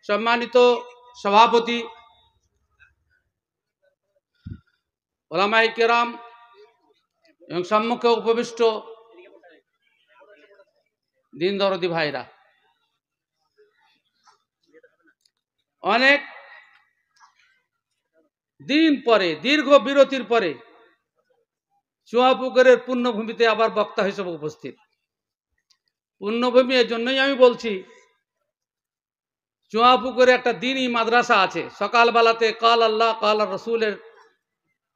সম্মানিত সভাপতি, ওলামায়ে কেরাম এবং সম্মুখে উপবিষ্ট দিন দরদি ভাইরা, অনেক দিন পরে, দীর্ঘ বিরতির পরে চুয়াপুকুরের পুণ্যভূমিতে আবার বক্তা হিসেবে উপস্থিত। পুণ্যভূমি এর জন্যই আমি বলছি, চুয়াপুকুরে একটা দ্বীনি মাদ্রাসা আছে। সকালবেলাতে কাল আল্লাহ কাল রসুলের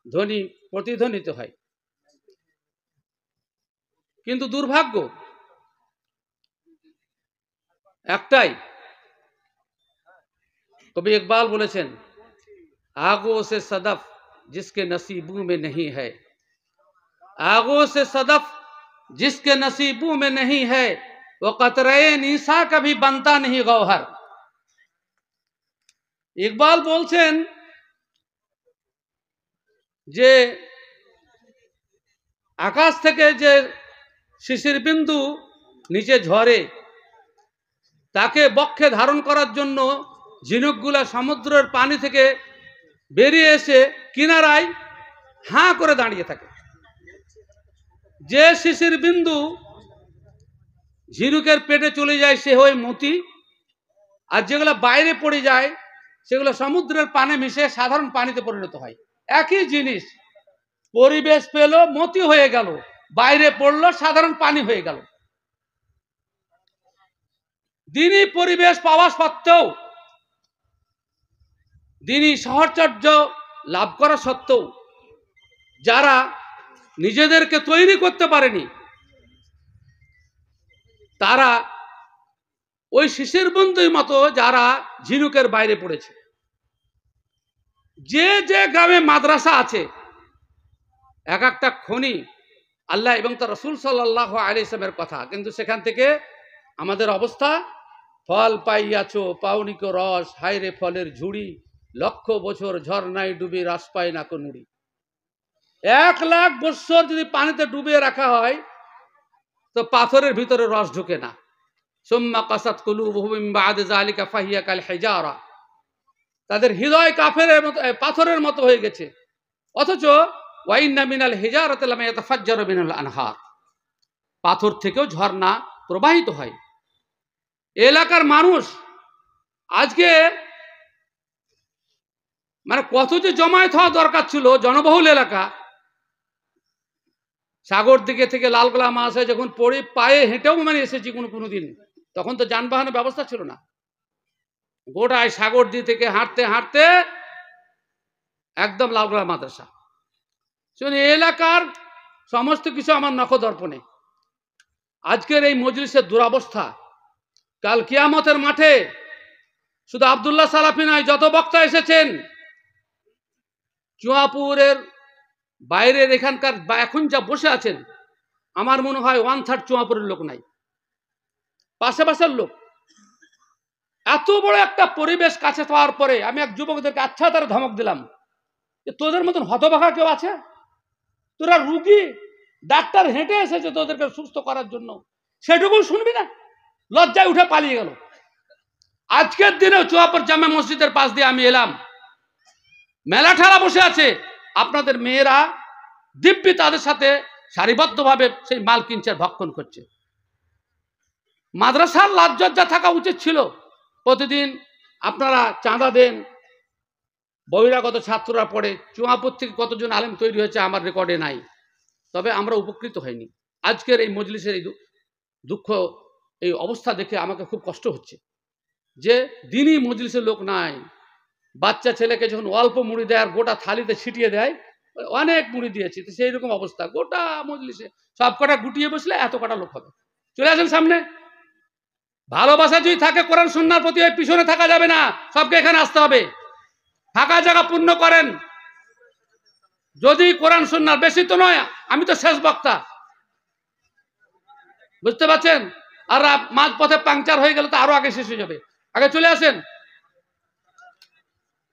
ধ্বনি প্রতিধ্বনিত হয়, কিন্তু দুর্ভাগ্য একটাই, কবি ইকবাল বলেছেন, আগো সে সদফ जिसके नसीबों में नहीं है, आगों से सदफ जिसके नसीबों में नहीं है, वो कतरे निशा कभी बनता नहीं गौहर। ইকবাল বলছেন যে আকাশ থেকে যে শিশির বিন্দু নিচে ঝরে, তাকে বক্ষে ধারণ করার জন্য ঝিনুকগুলা সমুদ্রের পানি থেকে বেরিয়ে এসে কিনারায় হাঁ করে দাঁড়িয়ে থাকে। যে শিশির বিন্দু ঝিনুকের পেটে চলে যায় সে হয় মতি, আর যেগুলো বাইরে পড়ে যায় সেগুলো সমুদ্রের পানি মিশে সাধারণ পানিতে পরিণত হয়। একই জিনিস, পরিবেশ পেল মতি হয়ে গেল, বাইরে পড়লো সাধারণ পানি হয়ে গেল। দিনই পরিবেশ পাওয়া সত্ত্বেও, দিনই সাহচর্য লাভ করা সত্ত্বেও যারা নিজেদেরকে তৈরি করতে পারেনি, তারা ওই শিশির বিন্দুর মতো যারা ঝিনুকের বাইরে পড়েছে। যে যে গ্রামে মাদ্রাসা আছে, এক একটা খনি আল্লাহ এবং তার রাসূল সাল্লাল্লাহু আলাইহি ওয়াসাল্লামের কথা, কিন্তু সেখান থেকে আমাদের অবস্থা, ফল পাইয়াছো পাওনিকো রস, হায়রে ফলের ঝুড়ি, লক্ষ বছর ঝর্ণায় ডুবে রস পায় না কো নুড়ি। 1,00,000 বছর যদি পানিতে ডুবিয়ে রাখা হয় তো পাথরের ভিতরে রস ঢুকে না। সুম্মা কাসাত কুলুবুহুম মিন বাদি যালিকা ফাহিয়া কাল হিজারা, তাদের হৃদয় কাফেরের মতো, পাথরের মতো হয়ে গেছে। অথচ ওয়া ইন্না মিনাল হিজারাতি লামা ইয়াতাফাজ্জারু মিনাল আনহার, পাথর থেকেও ঝর্ণা প্রবাহিত হয়। এলাকার মানুষ আজকে মানে কত যে জমায়েত হওয়া দরকার ছিল, জনবহুল এলাকা, সাগর দিকে থেকে লালগোলা মাছ হয় যখন পড়ে পায়ে হেঁটেও মানে এসেছি কোনো দিন, তখন তো যানবাহনের ব্যবস্থা ছিল না। গোটায় সাগর দিয়ে থেকে হাঁটতে হাঁটতে একদম লালগোলা মাদ্রাসা। শুনে এলাকার সমস্ত কিছু আমার নখদর্পণে। আজকের এই মজলিসের দুরবস্থা, কাল কিয়ামতের মাঠে শুধু আব্দুল্লাহ সালাফি নয়, যত বক্তা এসেছেন চুয়াপুরের বাইরের এখানকার বা এখন যা বসে আছেন, আমার মনে হয় 1/3 চুয়াপুরের লোক নাই, পাশের লোক। এত বড় একটা পরিবেশ কাছে পাওয়ার পরে আমি এক যুবকদেরকে আচ্ছা তারা ধমক দিলাম যে তোদের মতন হতভাগা কেউ আছে? তোরা রুগী, ডাক্তার হেঁটে এসেছে তোদেরকে সুস্থ করার জন্য, সেটুকু শুনবি না? লজ্জায় উঠে পালিয়ে গেল। আজকের দিনেও চুয়াপুর জামে মসজিদের পাশ দিয়ে আমি এলাম, মেলা ঠেলা বসে আছে, আপনাদের মেয়েরা দিব্যি তাদের সাথে সারিবদ্ধভাবে সেই মাল কিনছে, ভক্ষণ করছে। মাদ্রাসার লাজ্জা থাকা উচিত ছিল। প্রতিদিন আপনারা চাঁদা দেন, বহিরাগত ছাত্ররা পড়ে, চুয়াপুর থেকে কতজন আলেম তৈরি হয়েছে আমার রেকর্ডে নাই, তবে আমরা উপকৃত হইনি। আজকের এই মজলিসের এই দুঃখ, এই অবস্থা দেখে আমাকে খুব কষ্ট হচ্ছে যে দিনই মজলিসের লোক নাই। বাচ্চা ছেলেকে যখন অল্প মুড়ি দেয় আর গোটা থালিতে ছিটিয়ে দেয়, অনেক মুড়ি দিয়েছি, তো সেই রকম অবস্থা গোটা মজলিসে। সব কটা গুটিয়ে বসলে এত কটা লোক হবে। চলে আসেন সামনে। ভালোবাসা যদি থাকে কোরআন সুন্নাহর প্রতি, ওই পিছনে থাকা যাবে না, সবকে এখানে আসতে হবে। ফাঁকা জায়গা পূর্ণ করেন। যদি কোরআন সুন্নাহ, বেশি তো নয়, আমি তো শেষ বক্তা, বুঝতে পারছেন? আর মাঝ পথে পাংচার হয়ে গেলে তো আরো আগে শেষ হয়ে যাবে। আগে চলে আসেন।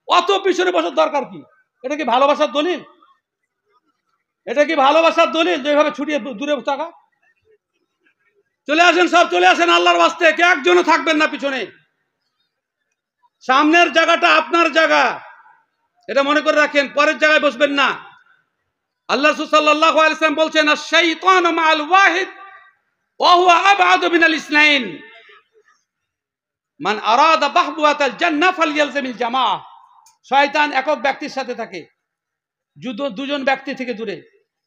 অত পিছনে বসার দরকার কি? এটা কি ভালোবাসার দলিল? এটা কি ভালোবাসার দলিল যেভাবে ছুটিয়ে দূরে থাকা? চলে আসেন, সব চলে আসেন আল্লাহর ওয়াস্তে, কে একজনও থাকবেন না পিছনে। সামনের জায়গাটা আপনার জায়গা, এটা মনে করে রাখেন, পরের জায়গায় বসবেন না। আল্লাহ রাসূল সাল্লাল্লাহু আলাইহি ওয়াসাল্লাম বলছেন, আশ-শাইতানু মা'আল ওয়াহিদ ওয়া হুয়া আবআদু মিনাল ইসনাইন, মান আরাদা বাহওয়াতাল জান্নাহ ফালইয়ালজামিল জামাআহ। শয়তান একক ব্যক্তির সাথে থাকে, দুজন ব্যক্তি থেকে দূরে।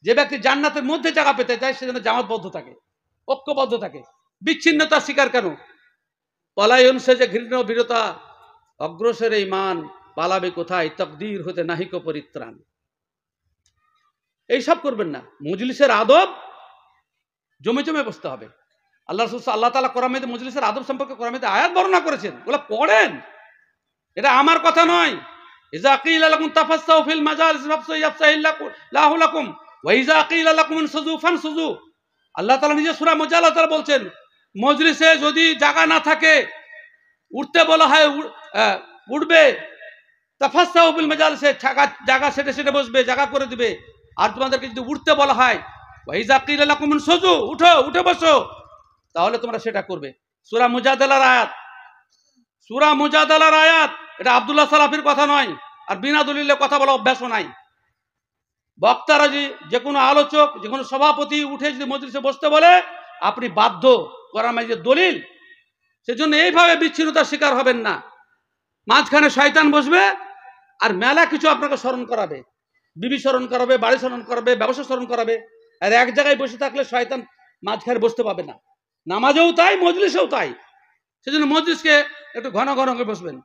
যে ব্যক্তি জান্নাতের মধ্যে জায়গা পেতে চায় সে যেন জামাতবদ্ধ থাকে, ঐক্যবদ্ধ থাকে। বিচ্ছিন্নতার শিকার কেন? পলায়ন সেজে ঘৃণ্য বীরতা, অগ্রসরে ঈমান পালাবে কোথায়, তাকদীর হতে নাহিক পরিত্রাণ। এইসব করবেন না। মজলিসের আদব জমে জমে বসতে হবে। আল্লাহ তাআলা কোরআনে মজলিসের আদব সম্পর্কে কোরআনে আয়াত বর্ণনা করেছেন, ওগুলো পড়েন। এটা আমার কথা নয়। ইযা কিলা লাকুম তাফাসসাহু ফিল মাজালিস ফাফসাহু ইয়াফসাহিল্লাহু লাকুম ওয়া ইযা কিলা লাকুম ইনসুজু ফানসুজু। আল্লাহ তাআলা নিজে সূরা মুজাদালা তাআলা বলছেন, মজলিসে যদি জায়গা না থাকে, উঠতে বলা হয় উঠবে, তাফাসসাহু ফিল মাজালিসে জায়গা সেটে সেটে বসবে, জায়গা করে দিবে। আর তোমাদেরকে যদি উঠতে বলা হয়, ওয়া ইযা কিলা লাকুম ইনসুজু, উঠো, উঠে বসো, তাহলে তোমরা সেটা করবে। সূরা মুজাদালার আয়াত, সূরা মুজাদালার আয়াত। এটা আব্দুল্লাহ সালাফির কথা নয়, আর বিনা দলিলে কথা বলা অভ্যাসও নাই। বক্তারা যে কোনো আলোচক, যে কোনো সভাপতি উঠে যদি মজলিসে বসতে বলে, আপনি বাধ্য, কোরআন মাজিদের দলিল। সেজন্য এইভাবে বিচ্ছিন্নতার শিকার হবেন না। মাঝখানে শয়তান বসবে আর মেলা কিছু আপনাকে স্মরণ করাবে, বিবি স্মরণ করাবে, বাড়ি স্মরণ করাবে, ব্যবসা স্মরণ করাবে। আর এক জায়গায় বসে থাকলে শয়তান মাঝখানে বসতে পাবে না। নামাজেও তাই, মজলিসেও তাই। সেজন্য মজলিসকে একটু ঘন ঘন করে বসবেন।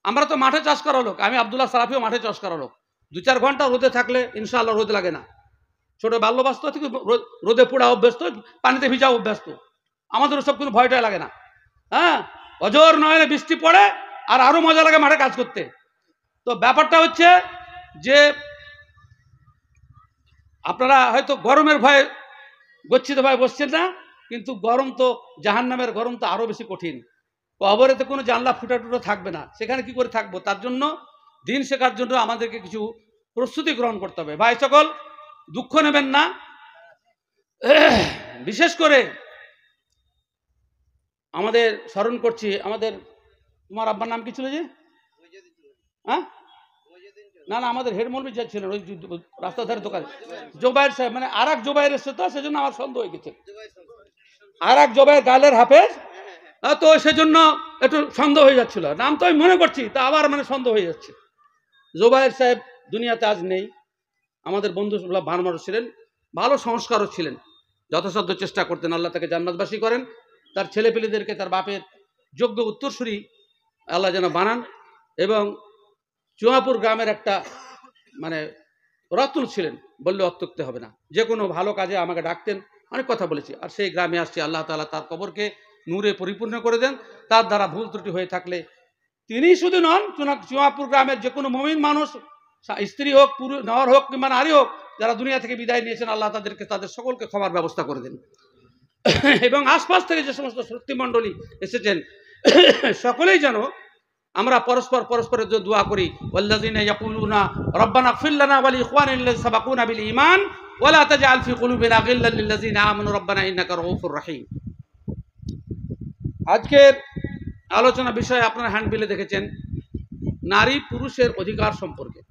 আমরা তো মাঠে চাষ করা লোক, আমি আব্দুল্লাহ সালাফিও মাঠে চাষ করা লোক। 2-4 ঘন্টা রোদে থাকলে ইনশাআল্লাহ রোদ লাগে না। ছোট বাল্যবাস্ত থেকে রোদে পোড়া অভ্যস্ত, পানিতে ভিজা অভ্যস্ত, আমাদের সব কোনো ভয়টা লাগে না। হ্যাঁ, অজর নয়নে বৃষ্টি পড়ে আর আরো মজা লাগে মাঠে কাজ করতে। তো ব্যাপারটা হচ্ছে যে আপনারা হয়তো গরমের ভয়ে গচ্ছিত ভয়ে বসছেন না, কিন্তু গরম তো জাহান্নামের গরম তো আরো বেশি কঠিন। কবরেতে কোনো জানলা ফুটা টুটো থাকবে না, সেখানে কি করে থাকবো? তার জন্য দিন শেখার জন্য আমাদেরকে কিছু প্রস্তুতি গ্রহণ করতে হবে। ভাই সকল, দুঃখ নেবেন না। বিশেষ করে আমাদের স্মরণ করছি, আমাদের, তোমার আব্বার নাম কি ছিল যে? হ্যাঁ, না না, আমাদের হেড মৌলভী যা ছিলেন ওই রাস্তার ধারে দোকানে, জোবাইর সাহেব, মানে আর এক জোবাইর এসছে, তো সেজন্য আমার সন্দেহ হয়ে গেছে। আর এক জোবাইর গালের হাফেজ, তো সেজন্য একটু সন্দেহ হয়ে যাচ্ছিল। নাম তো আমি মনে করছি, তা আবার মানে সন্দেহ হয়ে যাচ্ছে। জোবাইর সাহেব দুনিয়াতে আজ নেই। আমাদের বন্ধু ভালো মানুষ ছিলেন, ভালো সংস্কারও ছিলেন, যথাসাধ্য চেষ্টা করতেন আল্লাহ তাকে জান্নাতবাসী করেন। তার ছেলেপেলেদেরকে তার বাপের যোগ্য উত্তরসূরি আল্লাহ যেন বানান। এবং চুয়াপুর গ্রামের একটা মানে রত্ন ছিলেন, বললে অত্যুক্তি হবে না। যে কোনো ভালো কাজে আমাকে ডাকতেন, অনেক কথা বলেছি। আর সেই গ্রামে আসছি, আল্লাহ তাআলা তার কবরকে নূরে পরিপূর্ণ করে দেন। তার দ্বারা ভুল ত্রুটি হয়ে থাকলে, তিনি শুধু নন, চুয়াপুর গ্রামের যে কোনো মুমিন মানুষ, স্ত্রী হোক, পুরুষ, নর হোক কিংবা নারী হোক, যারা দুনিয়া থেকে বিদায় নিয়েছেন, আল্লাহ তাদের সকলকে ক্ষমার ব্যবস্থা করে দেন। এবং আশপাশ থেকে যে সমস্ত শক্তিমণ্ডলী এসেছেন, সকলেই যেন আমরা পরস্পরের যে দোয়া করি, ওয়াল্লাযিনা ইয়াকুলুনা রব্বানা ইগফির লানা ওয়া লিইখওয়ানিল্লাযিনা সাবাকুনা বিল ঈমান ওয়া লা তাজআল ফি কুলুবিনা গিল্লাল লিল্লাযিনা আমানু রব্বানা ইন্নাকা রাউফুর রহিম। আজকের আলোচনা বিষয় আপনারা হ্যান্ডবিলে দেখেছেন, নারী পুরুষের অধিকার সম্পর্কে।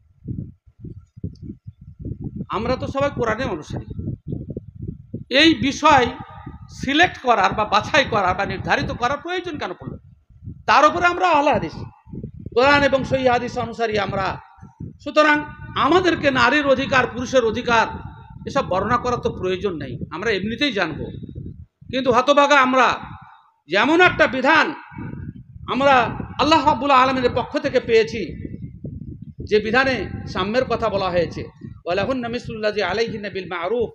আমরা তো সবাই কোরআনের অনুসারী। এই বিষয় সিলেক্ট করার বা বাছাই করার বা নির্ধারিত করার প্রয়োজন কেন পড়ল? তার উপরে আমরা আহলে হাদিস, কোরআন এবং সহিহ হাদিস অনুসারী আমরা। সুতরাং আমাদেরকে নারীর অধিকার, পুরুষের অধিকার এসব বর্ণনা করার তো প্রয়োজন নেই, আমরা এমনিতেই জানবো। কিন্তু হতভাগা আমরা, যেমন একটা বিধান আমরা আল্লাহ রাব্বুল আলামিনের পক্ষ থেকে পেয়েছি, যে বিধানে সাম্যের কথা বলা হয়েছে, ওয়ালাহুন্না মিসলুল্লাযী আলাইহিন্না বিল মা'রুফ,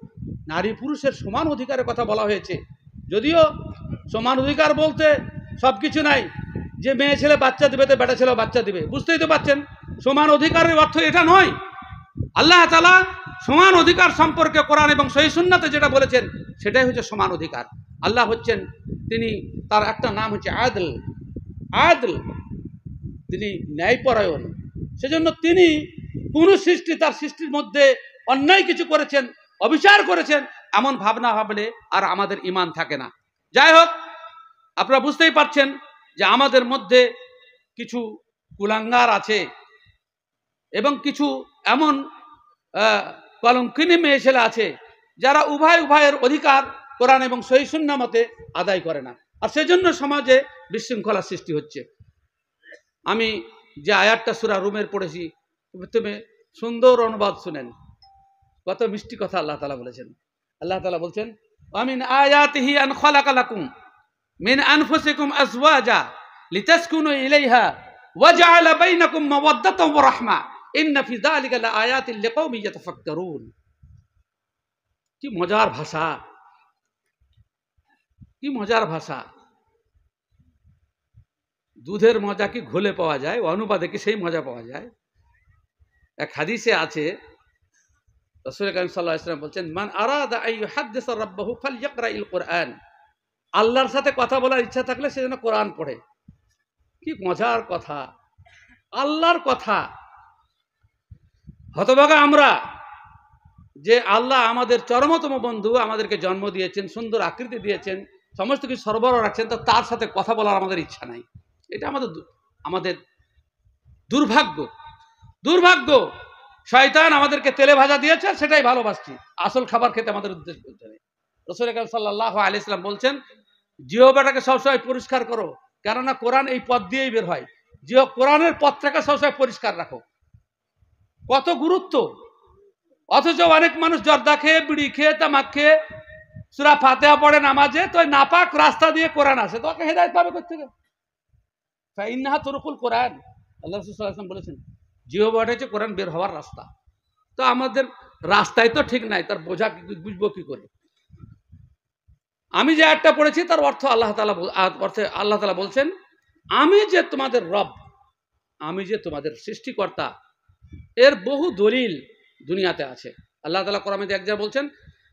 নারী পুরুষের সমান অধিকারের কথা বলা হয়েছে। যদিও সমান অধিকার বলতে সব কিছু নাই, যে মেয়ে ছেলে বাচ্চা দিবে তো বেটা ছেলে বাচ্চা দিবে, বুঝতেই তো পারছেন। সমান অধিকারের অর্থ এটা নয়। আল্লাহ তাআলা সমান অধিকার সম্পর্কে কোরআন এবং সহিহ সুন্নাতে যেটা বলেছেন, সেটাই হচ্ছে সমান অধিকার। আল্লাহ হচ্ছেন, তিনি, তার একটা নাম হচ্ছে আদল। আদল, তিনি ন্যায়পরায়ণ। সেজন্য তিনি কোন সৃষ্টি, তার সৃষ্টির মধ্যে অন্যায় কিছু করেছেন, অবিচার করেছেন, এমন ভাবনা ভাবলে আর আমাদের ঈমান থাকে না। যাই হোক, আপনারা বুঝতেই পারছেন যে আমাদের মধ্যে কিছু কুলাঙ্গার আছে এবং কিছু এমন কলঙ্কিনী মেয়ে ছেলে আছে যারা উভয়ের অধিকার কোরআন এবং সহিহ সুন্নাহ মতে আদায় করে না, আর সেজন্য সমাজে বিশৃঙ্খলা সৃষ্টি হচ্ছে। আমি যে আয়াতটা সূরা রুমের পড়েছি, প্রথমে সুন্দর অনুবাদ শুনেন, কত মিষ্টি কথা আল্লাহ তাআলা বলেছেন। আল্লাহ তাআলা বলছেন, আমিন আয়াতিহি আন খালাকা লাকুম মিন আনফুসিকুম আজওয়াজা লিতাসকুনু ইলাইহা ওয়া জাআলা বাইনাকুম মাওয়াদ্দাতান ওয়া রাহমা ইন্না ফি যালিকা লাআয়াতিন লিকাওমিন ইয়াতাফাক্কারুন। কি মজার ভাষা, কি মজার ভাষা। দুধের মজা কি ঘোলে পাওয়া যায়, অনুবাদে কি সেই মজা পাওয়া যায়? এক হাদিসে আছে, রাসূল কারীম সাল্লাল্লাহু আলাইহি ওয়াসাল্লাম বলছেন, মান আরাদা আন ইউহাদ্দিসা রাব্বাহু ফালইকরাইল কুরআন। আল্লাহর সাথে কথা বলার ইচ্ছা থাকলে সে যেন কোরআন পড়ে। কি মজার কথা, আল্লাহর কথা। হতভাগা আমরা যে আল্লাহ আমাদের চরমতম বন্ধু, আমাদেরকে জন্ম দিয়েছেন, সুন্দর আকৃতি দিয়েছেন, সমস্ত কিছু সরবরাহ রাখছেন, তো তার সাথে কথা বলার আমাদের ইচ্ছা নাই। এটা আমাদের দুর্ভাগ্য। দুর্ভাগ্য। শয়তান আমাদেরকে তেলে ভাজা দিয়েছে, সেটাই ভালোবাসছি। আসল খাবার খেতে আমাদের উদ্দেশ্য বলতে নেই। রাসূল কারীম সাল্লাল্লাহু আলাইহি ওয়াসাল্লাম বলছেন, জিহ্বাটাকে সবসময় পরিষ্কার করো, কেননা কোরআন এই পথ দিয়েই বের হয়। কোরআনের পথটাকে সবসময় পরিষ্কার রাখো। কত গুরুত্ব! অথচ অনেক মানুষ জর্দা খেয়ে, বিড়ি খেয়ে, তামাক খেয়ে, সূরা ফাতিহা পড়ে নামাজে, তো নাপাক রাস্তা দিয়ে কোরআন আসে, তো ওকে হেদায়েত পাবে কোত্থেকে? ফাইন্নাহা তুরুকুল কোরআন। আল্লাহ রাসূল সাল্লাল্লাহু আলাইহি ওয়াসাল্লাম বলেছেন, জিহ্বাটা হচ্ছে কোরআন বের হওয়ার রাস্তা। তো আমাদের রাস্তায় তো ঠিক নাই, তার বোঝা বুঝবো কি করে? আমি যে আয়াতটা পড়েছি তার অর্থ আল্লাহ তাআলা বলছেন, আমি যে তোমাদের রব, আমি যে তোমাদের সৃষ্টিকর্তা, এর বহু দলিল দুনিয়াতে আছে। আল্লাহ তাআলা কোরআনে এক জায়গায় বলছেন,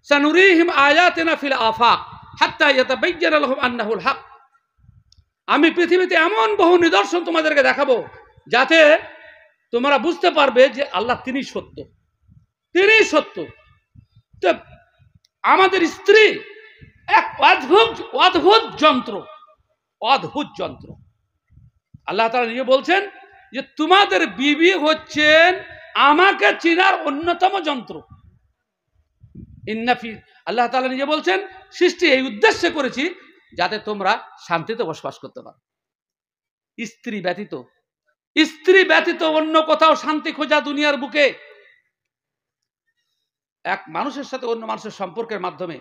সানুরিহিম আয়াতিনা ফিল আফাক হাত্তা ইয়াতাবায়্যানা লাহুম আন্নাহুল হক। আমি পৃথিবীতে এমন বহু নিদর্শন তোমাদেরকে দেখাবো যাতে তোমরা বুঝতে পারবে যে আল্লাহ তিনি সত্য, তিনি সত্য। তো আমাদের স্ত্রী এক অদ্ভুত যন্ত্র, অদ্ভুত যন্ত্র। আল্লাহ তাআলা নিজে বলছেন যে তোমাদের বিবি হচ্ছেন আমাকে চিনার অন্যতম যন্ত্র। আল্লাহ তাআলা নিজে বলছেন, সৃষ্টি এই উদ্দেশ্যে করেছি যাতে তোমরা শান্তিতে বসবাস করতে পারো। স্ত্রী ব্যতীত অন্য কোথাও শান্তি খোঁজা দুনিয়ার বুকে, এক মানুষের সাথে অন্য মানুষের সম্পর্কের মাধ্যমে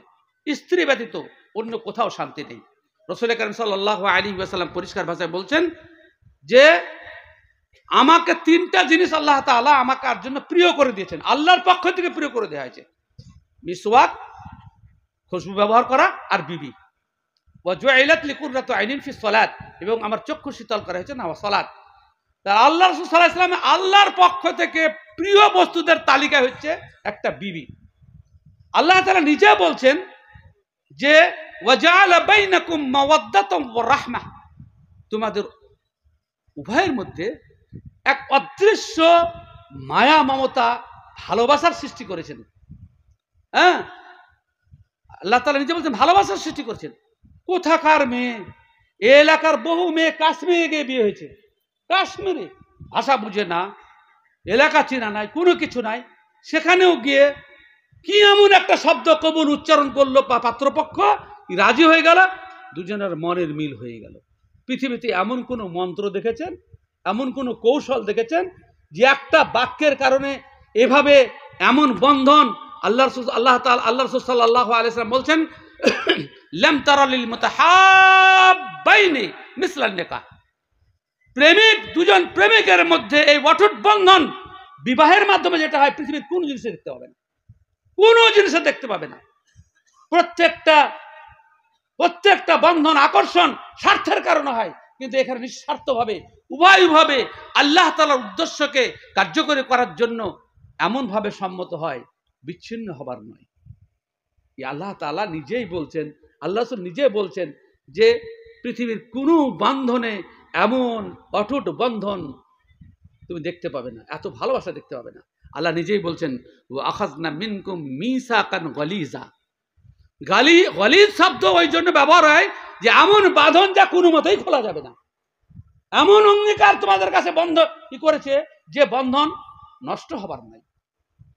স্ত্রী ব্যতীত অন্য কোথাও শান্তি নেই। রাসূল কারীম সাল্লাল্লাহু আলাইহি ওয়াসাল্লাম পরিষ্কার ভাষায় বলছেন যে আমাকে তিনটা জিনিস আল্লাহ তাআলা আমাকে আর জন্য প্রিয় করে দিয়েছেন, আল্লাহর পক্ষ থেকে প্রিয় করে দেওয়া হয়েছে। মিসওয়াক, খুশবু ব্যবহার করা, আর বিবি। ওয়া জুইলাত লিকুররাতু আইনিন ফি সালাত, এবং আমার চক্ষু শীতল করা হয়েছে নামাজ সালাত। আল্লাহ রাসূল সাল্লাল্লাহু আলাইহি ওয়াসাল্লাম আল্লাহর পক্ষ থেকে প্রিয় বস্তুদের তালিকা হচ্ছে একটা বিবি। আল্লাহ তাআলা নিজে বলছেন যে ওয়া জাআলা বাইনাকুম মাওয়াদ্দাতান ওয়া রাহমা, তোমাদের উভয়ের মধ্যে এক অদৃশ্য মায়া, মমতা, ভালোবাসার সৃষ্টি করেছেন। হ্যাঁ, আল্লাহ তাআলা নিজে বলছেন ভালোবাসার সৃষ্টি করেছেন। কোথাকার মেয়ে, এ এলাকার বহু মেয়ে কাশ্মীরে গিয়ে বিয়ে হয়েছে। কাশ্মীরে ভাষা বুঝে না, এলাকা চেনা নাই, কোনো কিছু নাই, সেখানেও গিয়ে কি এমন একটা শব্দ কবুল উচ্চারণ করলো, পাত্রপক্ষ রাজি হয়ে গেল, দুজনের মনের মিল হয়ে গেল। পৃথিবীতে এমন কোন মন্ত্র দেখেছেন, এমন কোন কৌশল দেখেছেন যে একটা বাক্যের কারণে এভাবে এমন বন্ধন? আল্লাহ রাসূল সাল্লাল্লাহু আলাইহি ওয়াসাল্লাম বলছেন, লাম তারা লিল মুতাহাব্বাইনি মিসলান নিকাহ। দুজন প্রেমিকের মধ্যে এই অটুট বন্ধন বিবাহের মাধ্যমে যেটা হয়, পৃথিবীর কোন জিনিসে দেখতে পাবে না, কোন জিনিসে দেখতে পাবে না। প্রত্যেকটা বন্ধন, আকর্ষণ স্বার্থের কারণে হয়, কিন্তু এখানে নিঃস্বার্থভাবে উভয়ভাবে আল্লাহ তাআলার উদ্দেশ্যকে কার্যকরী করার জন্য এমনভাবে সম্মত হয়, বিচ্ছিন্ন হবার নয়। আল্লাহ তাআলা নিজেই বলছেন, আল্লাহ রাসূল নিজে বলছেন যে পৃথিবীর কোনো বন্ধনে এমন অটুট বন্ধন তুমি দেখতে পাবে না, এত ভালোবাসা দেখতে পাবে না। আল্লাহ নিজেই বলছেন, ওয়া আখাযনা মিনকুম মিসাকান গালিজা। গালিজ শব্দ ওই জন্য ব্যবহার হয় যে এমন বাঁধন যা কোনো মতেই খোলা যাবে না। এমন অঙ্গীকার তোমাদের কাছে বন্ধ কি করেছে যে বন্ধন নষ্ট হবার নাই।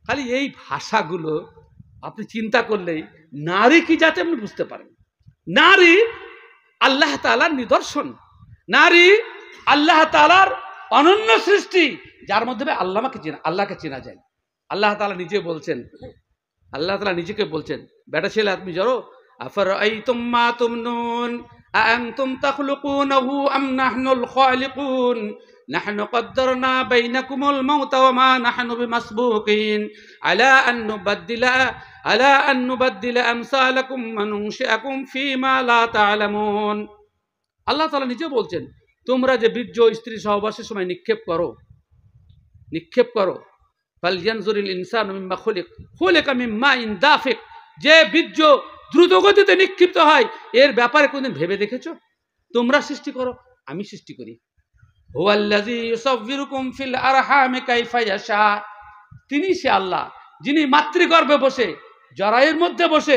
খালি এই ভাষাগুলো আপনি চিন্তা করলেই নারী কি যাতে আপনি বুঝতে পারেন। নারী আল্লাহ তাআলার নিদর্শন, নারী আল্লাহ তাআলার অনন্য সৃষ্টি, যার মধ্যে আল্লাহকে চেনা যায়। আল্লাহ তাআলা নিজে বলছেন, আল্লাহ তাআলা নিজেকে বলছেন, বেটা ছেলে তুমি জানো আফারাআইতুম মা তুমনুন আআনতুম তাখলুকুনাহু আম নাহনুল খালিকুন নাহনু কদ্দারনা বাইনাকুমুল মাউতা ওয়া মা নাহনু বিমাসবুকিন আলা আন নুবাদদিলা আমসালাকুম ওয়া নুনশিআকুম ফীমা লা তা'লামুন। আল্লাহ তাআলা নিজে বলছেন, তোমরা যে বীর্য স্ত্রী সহবাসের সময় নিক্ষেপ করো ফালয়ানজুরিল ইনসানু মিম্মা খুলিকা মিন মাইন দাফিক, যে বীর্য দ্রুত গতিতে নিক্ষিপ্ত হয় এর ব্যাপারে কোনদিন ভেবে দেখেছো? তোমরা সৃষ্টি করো, আমি সৃষ্টি করি। হুয়াল্লাযী ইউসাউযিরুকুম ফিল আরহামি কাইফা ইয়াশা, তিনি সে আল্লাহ যিনি মাতৃগর্ভে বসে, জরায়ুর মধ্যে বসে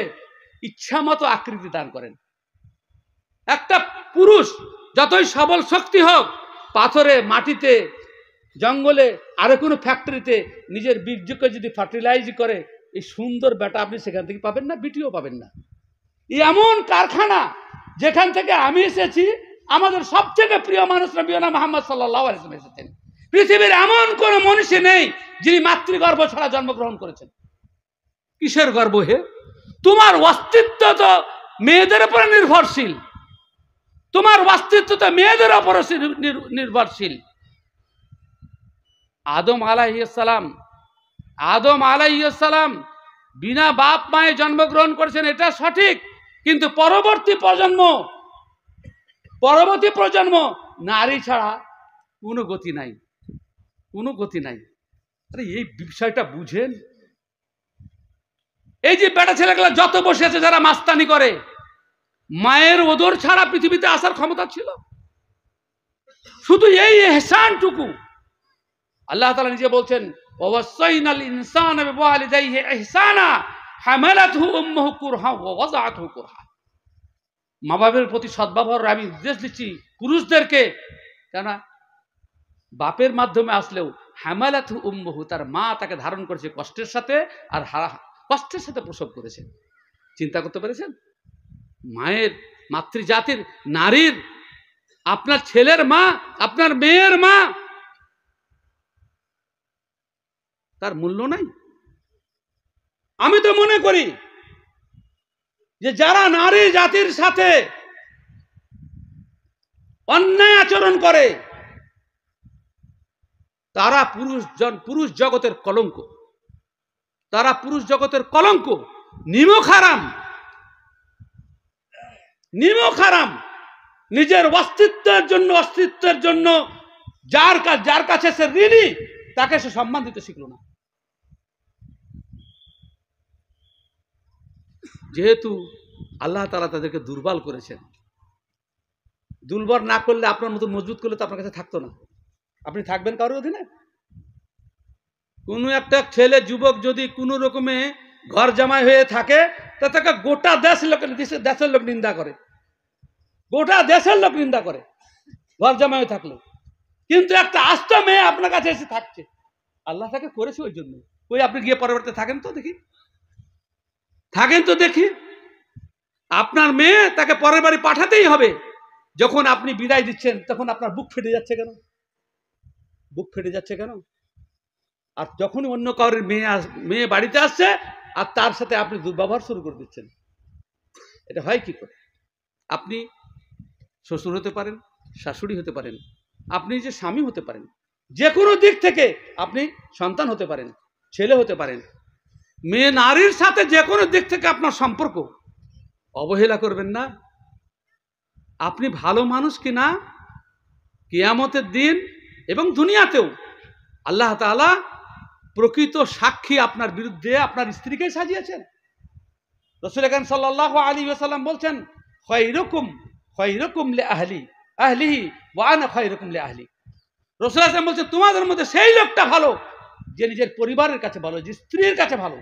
ইচ্ছা মতো আকৃতি দান করেন। একটা পুরুষ যতই সবল শক্তি হোক, পাথরে, মাটিতে, জঙ্গলে, আরো কোনো ফ্যাক্টরিতে নিজের বীর্যকে যদি ফার্টিলাইজ করে, এই সুন্দর বেটা আপনি সেখান থেকে পাবেন না, বিটিও পাবেন না। এমন কারখানা যেখান থেকে আমি এসেছি, আমাদের সবথেকে প্রিয় মানুষ নবীনা মুহাম্মদ সাল্লাল্লাহু আলাইহি ওয়াসাল্লাম এসেছেন। পৃথিবীর এমন কোন মনীষী নেই যিনি মাতৃগর্ভ ছাড়া জন্মগ্রহণ করেছেন। কিসের গর্ব হে? তোমার অস্তিত্ব তো মেয়েদের উপরে নির্ভরশীল, তোমার অস্তিত্ব তো মেয়েদের উপর নির্ভরশীল। আদম আলাইহিস সালাম বিনা বাপ মায়ে জন্মগ্রহণ করেছেন, এটা সঠিক, কিন্তু পরবর্তী প্রজন্ম নারী ছাড়া কোনো গতি নাই। আরে এই বিষয়টা বুঝেন। এই যে বেটা ছেলেগুলো যত বসে আছে, যারা মাস্তানি করে, মায়ের ওদর ছাড়া পৃথিবীতে আসার ক্ষমতা ছিল? শুধু এই ইহসানটুকু আল্লাহ তাআলা নিজে বলছেন, ওয়াসাইনাল ইনসানা বিওয়ালিদাইহি ইহসানা হামালাতহু উম্মুহু কুরহা ওয়া ওয়াযাআতহু কুরহা। মা বাবার প্রতি সদ্ব্যবহার আমি নির্দেশ দিচ্ছি পুরুষদেরকে, কেন বাপের মাধ্যমে আসলেও হামালাতহু উম্মুহু, তার মা তাকে ধারণ করেছে কষ্টের সাথে, আর কষ্টের সাথে প্রসব করেছে। চিন্তা করতে পেরেছেন? মায়ের, মাতৃজাতির, নারীর, আপনার ছেলের মা, আপনার মেয়ের মা, তার মূল্য নাই। আমি তো মনে করি যে যারা নারী জাতির সাথে অন্যায় আচরণ করে তারা পুরুষ জগতের কলঙ্ক, তারা পুরুষ জগতের কলঙ্ক, নিমক হারাম। নিজের অস্তিত্বের জন্য যার কাছে সে ঋণী, তাকে সে সম্মান দিতে শিখল না। যেহেতু আল্লাহ তাআলা তাদেরকে দুর্বল করেছেন, দুর্বল না করলে, আপনার মতো মজবুত করলে তো আপনার কাছে থাকতো না। আপনি থাকবেন কারোর অধীনে? কোনো একটা ছেলে, যুবক যদি কোনো রকমে ঘর জামাই হয়ে থাকে, তা তাকে গোটা দেশের লোক নিন্দা করে, গোটা দেশের লোক নিন্দা করে ঘর জামাই হয়ে থাকলে। কিন্তু একটা আস্ত মেয়ে আপনার কাছে এসে থাকছে, আল্লাহ তাকে করেছে ওই জন্য। ওই আপনি গিয়ে পরবর্তীতে থাকেন তো দেখি আপনার মেয়ে, তাকে পরের বাড়ি পাঠাতেই হবে। যখন আপনি বিদায় দিচ্ছেন, তখন আপনার বুক ফেটে যাচ্ছে কেন? আর যখনই অন্য কারোর মেয়ে বাড়িতে আসছে, আর তার সাথে আপনি দুর্ব্যবহার শুরু করে দিচ্ছেন, এটা হয় কি করে? আপনি শ্বশুর হতে পারেন, শাশুড়ি হতে পারেন, আপনি যে স্বামী হতে পারেন, যে কোনো দিক থেকে আপনি সন্তান হতে পারেন, ছেলে হতে পারেন। মেয়ে নারীর সাথে যে কোনো দিক থেকে আপনার সম্পর্ক, অবহেলা করবেন না। আপনি ভালো মানুষ কিনা কিয়ামতের দিন এবং দুনিয়াতেও আল্লাহ তাআলা প্রকৃত সাক্ষী আপনার বিরুদ্ধে আপনার স্ত্রীকে সাজিয়েছেন। রাসূল আকরাম সাল্লাল্লাহু আলাইহি ওয়াসাল্লাম বলছেন, খায়রুকুম লিআহলিহি ওয়া আনা খায়রুকুম লিআহলি। রাসূল আকরাম বলছেন, তোমাদের মধ্যে সেই লোকটা ভালো যে নিজের পরিবারের কাছে ভালো, যে স্ত্রীর কাছে ভালো,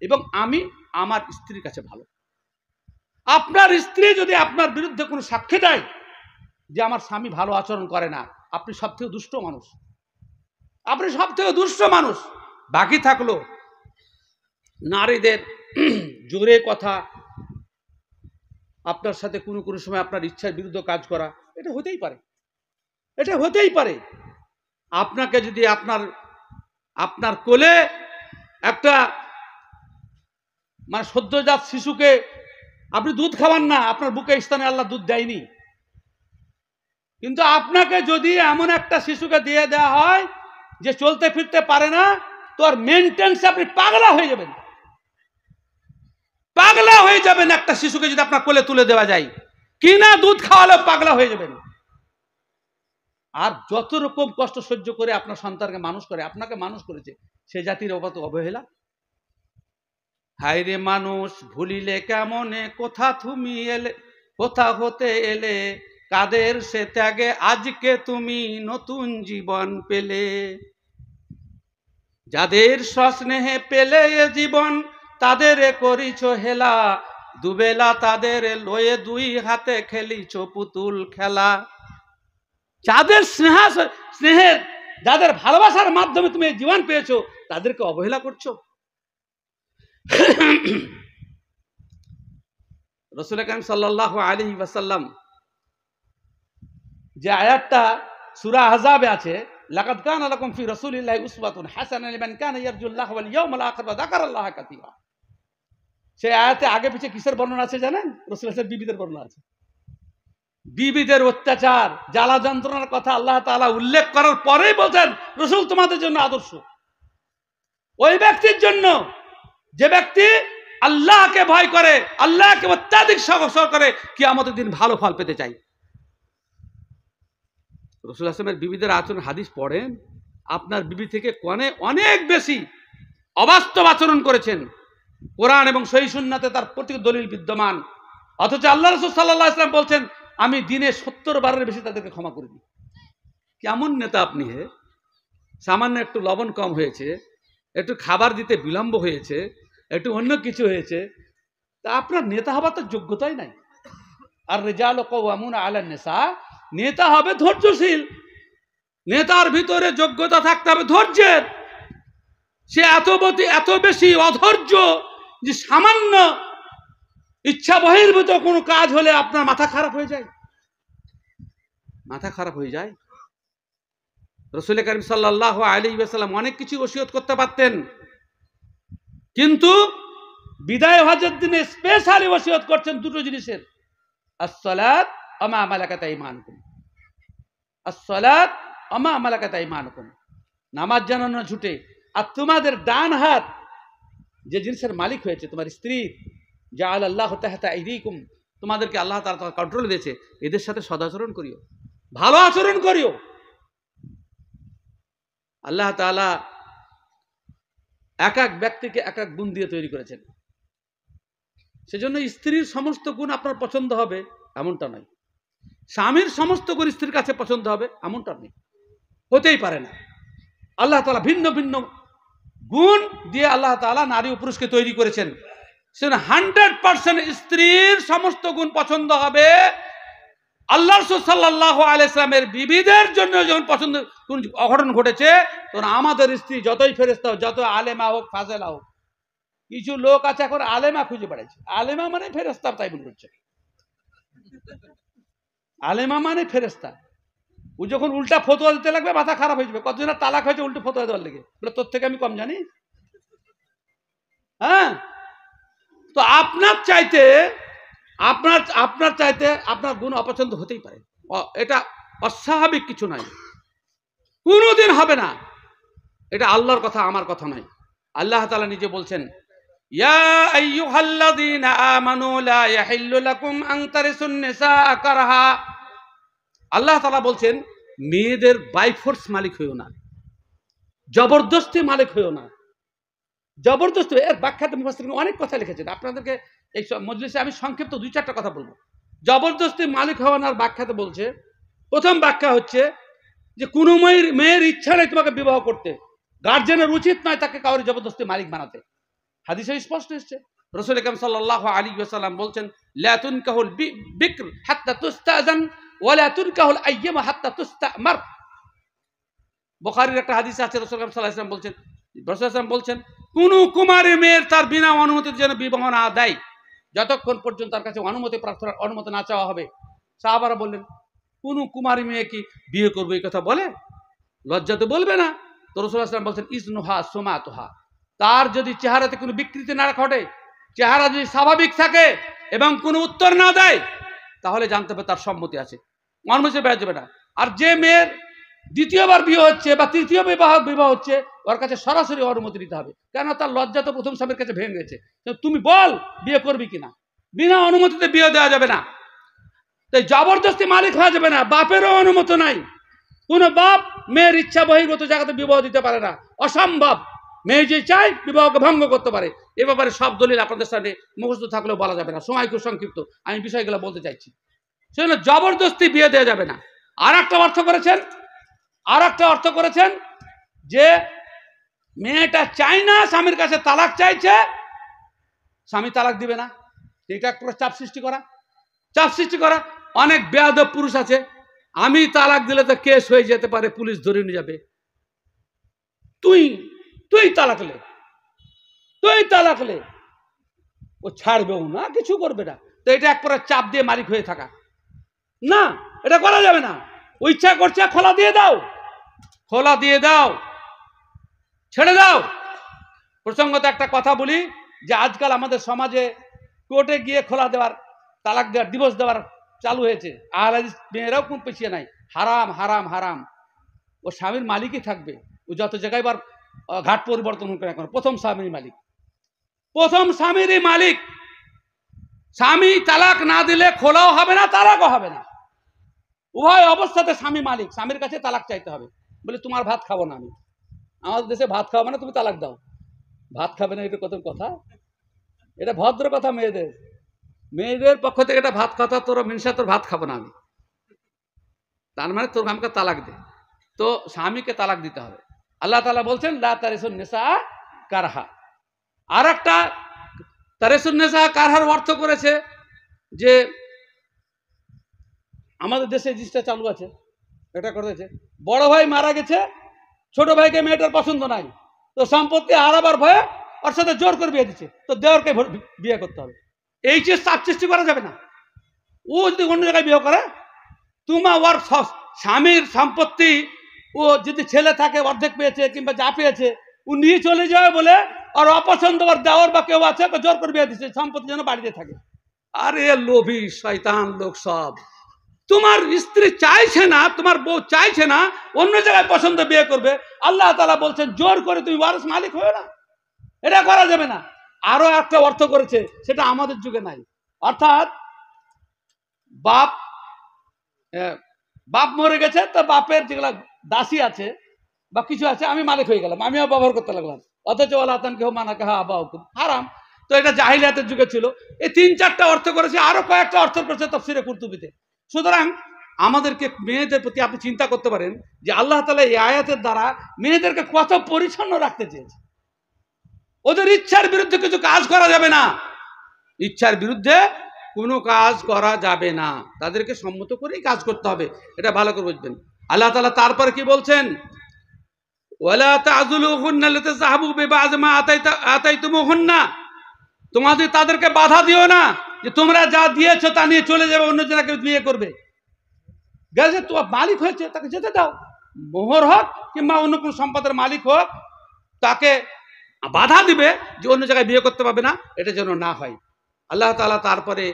এবং আমি আমার স্ত্রীর কাছে ভালো। আপনার স্ত্রী যদি আপনার বিরুদ্ধে কোনো সাক্ষী দেয়, যে আমার স্বামী ভালো আচরণ করে না, আপনি সব থেকে দুষ্ট মানুষ, আপনি সব থেকে দুষ্ট মানুষ। বাকি থাকলো নারীদের জোরে কথা, আপনার সাথে কোনো কোনো সময় আপনার ইচ্ছার বিরুদ্ধে কাজ করা, এটা হতেই পারে, এটা হতেই পারে। আপনাকে যদি আপনার কোলে একটা মানে সদ্যজাত শিশুকে আপনি দুধ খাওয়ান না, আপনার বুকে স্থানে আল্লাহ দুধ দেয়নি, কিন্তু আপনাকে যদি এমন একটা শিশুকে দিয়ে দেওয়া হয় যে চলতে ফিরতে পারে না, তো আর মেনটেন্সে আপনি পাগলা হয়ে যাবেন, পাগলা হয়ে যাবেন। একটা শিশুকে যদি আপনার কোলে তুলে দেওয়া যায়, কিনা দুধ খাওয়ালে পাগলা হয়ে যাবেন। আর যত রকম কষ্ট সহ্য করে আপনার সন্তানকে মানুষ করে, আপনাকে মানুষ করেছে, সে জাতির অবহেলা। হায়রে মানুষ ভুলিলে কেমনে, কোথা তুমি এলে, কোথা হতে এলে, কাদের সে ত্যাগে আজকে তুমি নতুন জীবন পেলে। যাদের সস্নেহে পেলে এ জীবন, তাদের করিছ হেলা, দুবেলা তাদের লয়ে দুই হাতে খেলিছ পুতুল খেলা। যাদের স্নেহের, যাদের ভালোবাসার মাধ্যমে তুমি জীবন পেয়েছো, তাদেরকে অবহেলা করছো। রাসূল আকরাম সাল্লাল্লাহু আলাইহি ওয়াসাল্লাম যে আয়াতটা সূরা আহজাবে আছে, লাকাদ কানা লাকুম ফি রাসূলিল্লাহি উসওয়াতুন হাসানাতুন লিমান কানা ইয়ারজুল্লাহ ওয়াল ইয়াউমাল আখির ওয়া যাকারাল্লাহ কাসীরা। সেই আয়াতে আগে পিছে কিসের বর্ণনা আছে জানেন? রাসূলের বিবিদের বর্ণনা আছে। বিবিদের অত্যাচার, জ্বালা যন্ত্রণার কথা আল্লাহ তাআলা উল্লেখ করার পরেই বলছেন রাসূল তোমাদের জন্য আদর্শ। ওই ব্যক্তির জন্য যে ব্যক্তি আল্লাহকে ভয় করে, আল্লাহকে অত্যাধিক সহসর করে, কিয়ামতের দিন ভালো ফল পেতে চাই। রাসূল আসলামের বিবিদের আচরণ হাদিস পড়েন, আপনার বিবি থেকে অনেক বেশি অবাস্তব আচরণ করেছেন। কোরআন এবং সহিহ সুন্নাতে তার প্রত্যেক দলিল বিদ্যমান, অথচ আল্লাহ রাসূল সাল্লাল্লাহু আলাইহি ওয়াসাল্লাম বলছেন আমি দিনে 70 বারের বেশি তাদেরকে ক্ষমা করে দিই। কেমন নেতা আপনি হে? সামান্য একটু লবণ কম হয়েছে, একটু খাবার দিতে বিলম্ব হয়েছে, একটু অন্য কিছু হয়েছে, তা আপনার নেতা হবার তো যোগ্যতাই নাই। আর রিজালু কাওয়ামুনা আলান নিসা, নেতা হবে ধৈর্যশীল, নেতার ভিতরে যোগ্যতা থাকতে হবে ধৈর্যের। সে এত বেশি অধৈর্য যে সামান্য ইচ্ছা বহির্ভূত কোনো কাজ হলে আপনার মাথা খারাপ হয়ে যায়, মাথা খারাপ হয়ে যায়। রাসূল কারীম সাল্লাল্লাহু আলাইহি ওয়াসাল্লাম অনেক কিছু ওসিয়ত করতে পারতেন, কিন্তু বিদায় হজের দিনে স্পেশালি ওসিয়ত করছেন দুটো জিনিসের, আস-সালাত ওয়া মা মালাকাত আইমানুকুম। আস-সালাত ওয়া মা মালাকাত আইমানুকুম, নামাজ যেন না ছুটে। আর তোমাদের ডান হাত যে জিনিসের মালিক হয়েছে, তোমার স্ত্রী, জাআলাল্লাহু তাহতা আইদিকুম, তোমাদেরকে আল্লাহ তাআলা কন্ট্রোল দিয়েছে, এদের সাথে সদাচরণ করিও, ভালো আচরণ করিও। আল্লাহ তাআলা এক এক ব্যক্তিকে এক এক গুণ দিয়ে তৈরি করেছেন। সেজন্য স্ত্রীর সমস্ত গুণ আপনার পছন্দ হবে এমনটা নয়, স্বামীর সমস্ত গুণ স্ত্রীর কাছে পছন্দ হবে এমনটা নেই, হতেই পারে না। আল্লাহ তাআলা ভিন্ন ভিন্ন গুণ দিয়ে আল্লাহ তাআলা নারী ও পুরুষকে তৈরি করেছেন। সেজন্য 100% স্ত্রীর সমস্ত গুণ পছন্দ হবে। আল্লাহ রাসূল সাল্লাল্লাহু আলাইহি ওয়াসাল্লামের বিবিদের জন্য যখন পছন্দ কোন অঘটন ঘটেছে, তখন আমাদের স্ত্রী যতই ফেরেশতা হোক, যত আলেমা হোক, ফাজেলা হোক, কিছু লোক আছে এখন আলেমা খুঁজে বেড়াচ্ছে, আলেমা মানে ফেরেশতা তাই মনে করছে, আলেমা মানে ফেরেশতা। ও যখন উল্টা ফতোয়া দিতে লাগবে মাথা খারাপ হয়ে যাবে, কতজনের তালাক হয়েছে উল্টো ফতোয়া দেওয়ার লেগে, বলে তোর থেকে আমি কম জানি। হ্যাঁ, তো আপনার চাইতে আপনার গুণ অপছন্দ হতেই পারে, এটা অস্বাভাবিক কিছু নয়, কোনোদিন হবে না। এটা আল্লাহর কথা, আমার কথা নয়। আল্লাহ তাআলা নিজে বলছেন, ইয়া আইয়ুহাল্লাযীনা আমানু লা ইয়াহিল্লু লাকুম আন তারিসুন নিসা কারহা। আল্লাহ তাআলা বলছেন মেয়েদের বাই ফোর্স মালিক হইও না, জবরদস্তি মালিক হইও না। জবরদস্তি এর ব্যাখ্যাতে মুফাসসিরিন অনেক কথা লিখেছেন, আপনাদেরকে এই মজলিসে আমি সংক্ষিপ্ত 2-4টা কথা বলবো। জবরদস্তি মালিক হওয়ার ব্যাখ্যাতে বলছে, প্রথম ব্যাখ্যা হচ্ছে যে কোনো মেয়ের ইচ্ছা নেই তোমাকে বিবাহ করতে, গার্জেনের উচিত নয় তাকে কাউরি জবরদস্তি মালিক বানাতে। হাদিসে স্পষ্ট এসেছে, রাসূল আকরাম সাল্লাল্লাহু আলাইহি ওয়াসাল্লাম বলছেন, লা তুনকাহুল বিকর হাত্তা তুস্তাযান ওয়ালা তুনকাহুল আইয়ামা হাত্তা তুস্তামার। বুখারীর একটা হাদিস আছে, রাসূল সাল্লাল্লাহু আলাইহি ওয়াসাল্লাম বলছেন, বলছেন কোন কুমারী মেয়ের তার বিনা অনুমতির জন্য বিবাহ না দেয় যতক্ষণ পর্যন্ত তার কাছে অনুমতি প্রার্থনার অনুমতি না চাওয়া হবে। সাহাবারা বললেন, কোন কুমারী মেয়ে কি বিয়ে করবে এই কথা বলে? লজ্জা তো বলবে না। তো রাসূল সাল্লাল্লাহু আলাইহি ওয়াসাল্লাম বলছেন, ইজনুহা সুমাতুহা, তার যদি চেহারাতে কোনো বিকৃতি না ঘটে, চেহারা যদি স্বাভাবিক থাকে এবং কোনো উত্তর না দেয়, তাহলে জানতে হবে তার সম্মতি আছে, অনুমতি বেড়ে যাবে না। আর যে মেয়ের দ্বিতীয়বার বিয়ে হচ্ছে বা তৃতীয় বিবাহ হচ্ছে, ওর কাছে সরাসরি অনুমতি দিতে হবে, কেন তার লজ্জা তো প্রথম স্বামীর কাছে ভেঙে গেছে। তুমি বল বিয়ে করবি কিনা, বিনা অনুমতিতে বিয়ে দেওয়া যাবে না। তাই জবরদস্তি মালিক হওয়া যাবে না, বাপেরও অনুমতি নাই। কোনো বাপ মেয়ের ইচ্ছা বহির্গত জায়গাতে বিবাহ দিতে পারে না, অসম্ভব। মেয়ে যে চায় বিবাহকে ভঙ্গ করতে পারে। এ ব্যাপারে সব দলিল আপনাদের সামনে মুখস্থ থাকলেও বলা যাবে না, সময় খুব সংক্ষিপ্ত, আমি বিষয়গুলো বলতে চাইছি। সেজন্য জবরদস্তি বিয়ে দেওয়া যাবে না। আর একটা অর্থ করেছেন যে মেয়েটা চায় না, স্বামীর কাছে তালাক চাইছে, স্বামী তালাক দিবে না, এটা একটা চাপ সৃষ্টি করা। অনেক বেয়াদব পুরুষ আছে, আমি তালাক দিলে তো কেস হয়ে যেতে পারে, পুলিশ ধরে নিয়ে যাবে, তুই তালাক লে, ও ছাড়বেও না, কিছু করবে না। তো এটা এক প্রকার চাপ দিয়ে মালিক হয়ে থাকা না, এটা করা যাবে না। ও ইচ্ছা করছে খোলা দিয়ে দাও, ছেড়ে দাও। প্রসঙ্গত একটা কথা বলি, যে আজকাল আমাদের সমাজে কোর্টে গিয়ে খোলা দেওয়ার, তালাক দেওয়ার, ডিভোর্স দেওয়ার চালু হয়েছে। আহলে হাদিস মেয়েরাও কোন পিছিয়ে নাই। হারাম হারাম হারাম। ও স্বামীর মালিকই থাকবে, ও যত জায়গায় বার ঘাট পরিবর্তন হোক না কেন, প্রথম স্বামীর মালিক। স্বামী তালাক না দিলে খোলাও হবে না, তালাকও হবে না, উভয় অবস্থাতে স্বামী মালিক। স্বামীর কাছে তালাক চাইতে হবে, বলে তোমার ভাত খাবো না আমি, আমাদের দেশে ভাত খাবো না, তুমি তালাক দাও। ভাত খাবে না, এটা কত কথা, এটা ভদ্র কথা। মেয়েদের পক্ষ থেকে এটা ভাত কথা, তোর মিনসা, তোর ভাত খাবো না আমি, তার মানে তোর আমাকে তালাক দে। তো স্বামীকে তালাক দিতে হবে। আল্লাহ তাআলা বলছেন লা তারিসুন নিসা কারহা। আর একটা তারিসুন নিসা কারহার অর্থ করেছে যে আমাদের দেশে জিনিসটা চালু আছে, এটা করেছে, বড় ভাই মারা গেছে, ছোট ভাইকে মেয়েটার পছন্দ নাই, তো সম্পত্তি হারাবার ভয়ে ওর সাথে জোর করে বিয়ে দিচ্ছে, তো দেওরকে বিয়ে করতে হবে। এই যে চাপ সৃষ্টি করা যাবে না। ও যদি অন্য জায়গায় বিয়ে করে, তোমার ওর স্বামীর সম্পত্তি, ও যদি ছেলে থাকে অর্ধেক পেয়েছে কিংবা যা পেয়েছে, ও নিয়ে চলে যাবে বলে আর অপছন্দ ওর দেওয়ার বা কেউ আছে, জোর করে বিয়ে দিচ্ছে, সম্পত্তি যেন বাড়িতে থাকে। আরে লোভী শয়তান লোক সব। তোমার স্ত্রী চাইছে না, তোমার বউ চাইছে না, অন্য জায়গায় পছন্দ বিয়ে করবে, আল্লাহ তাআলা বলছেন জোর করে তুমি ওয়ারিস মালিক হয়ে না, এটা করা যাবে না। আরো একটা অর্থ করেছে, সেটা আমাদের যুগে নাই। অর্থাৎ বাপ মরে গেছে, তো বাপের যেগুলা দাসী আছে বা কিছু আছে, আমি মালিক হয়ে গেলাম, আমিও ব্যবহার করতে লাগলাম, অথচ ওয়ালা তানকিহু মা নাকাহা আবাউকুম, হারাম। তো এটা জাহিলিয়াতের যুগে ছিল। এই 3-4টা অর্থ করেছে, আরো কয়েকটা অর্থ করেছে তাফসীরে কুরতুবীতে। সুতরাং আমাদেরকে মেয়েদের প্রতি আপনি চিন্তা করতে পারেন যে আল্লাহ তাআলা এই আয়াতের দ্বারা মেয়েদেরকে কত পরিচ্ছন্ন রাখতে চেয়েছে। ওদের ইচ্ছার বিরুদ্ধে কিছু কাজ করা যাবে না, ইচ্ছার বিরুদ্ধে কোনো কাজ করা যাবে না, তাদেরকে সম্মত করেই কাজ করতে হবে, এটা ভালো করে বুঝবেন। আল্লাহ তাআলা তারপরে কি বলছেন, ওয়ালা তাযুলুহুন্না লিতাযহাবু বিবা'য মা আতাইতুমুহুন্না, তোমাদের তাদেরকে বাধা দিও না যে তোমরা যা দিয়েছো তা নিয়ে চলে যাবে, অন্য জনকে বিয়ে করবে। গেছে তোমার মালিক হয়েছে, তাকে যেতে দাও, মোহর হোক কিংবা অন্য কোনো সম্পদের মালিক হোক, তাকে বাধা দিবে যে অন্য জায়গায় বিয়ে করতে পারবে না, এটা যেন না হয়। আল্লাহ তাআলা তারপরে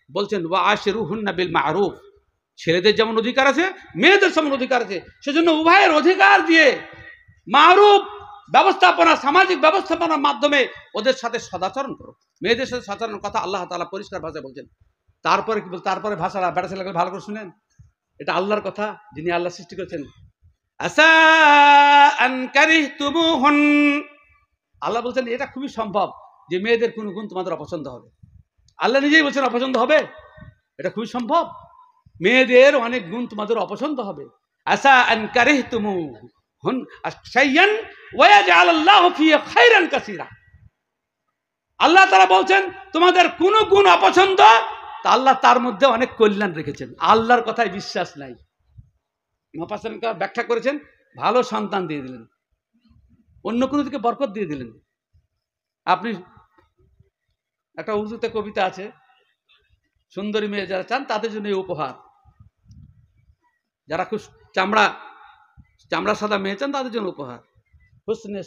বলছেন ওয়া আশিরুহুন্না বিল মা'রুফ, ছেলেদের যেমন অধিকার আছে মেয়েদের সমান অধিকার আছে, সেজন্য উভয়ের অধিকার দিয়ে মা'রুফ ব্যবস্থাপনা, সামাজিক ব্যবস্থাপনার মাধ্যমে ওদের সাথে সদাচরণ করো, মেয়েদের সাথে সদাচরণের কথা আল্লাহ তাআলা পরিষ্কার ভাষায় বলছেন। তারপরে কি বল, তারপরে ভাষাটা বেটা ছেলেকে ভালো করে শুনেন, এটা আল্লাহর কথা, যিনি আল্লাহ সৃষ্টি করেছেন। আসা আন কারিহতুমুহুন, আল্লাহ বলছেন এটা খুবই সম্ভব যে মেয়েদের কোনো গুণ তোমাদের অপছন্দ হবে। আল্লাহ নিজেই বলছেন অপছন্দ হবে, এটা খুবই সম্ভব, মেয়েদের অনেক গুণ তোমাদের অপছন্দ হবে। আসা আন কারিহতুমুহুন শাইয়ান ওয়া ইয়াজআলুল্লাহু ফিহি খায়রান কাসীরা। আল্লাহ তাআলা বলছেন তোমাদের কোনো গুণ অপছন্দ, তা আল্লাহ তার মধ্যে অনেক কল্যাণ রেখেছেন। আল্লাহর কথায় বিশ্বাস নাই, মুফাসসিরিনরা ব্যাখ্যা করেছেন ভালো সন্তান দিয়ে দিলেন, অন্য কোনো দিকে বরকত দিয়ে দিলেন। আপনি একটা উর্দুতে কবিতা আছে, সুন্দরী মেয়ে যারা চান তাদের জন্য এই উপহার, যারা খুব চামড়া সাদা মেয়ে চান তাদের জন্য উপহার। हुस्ने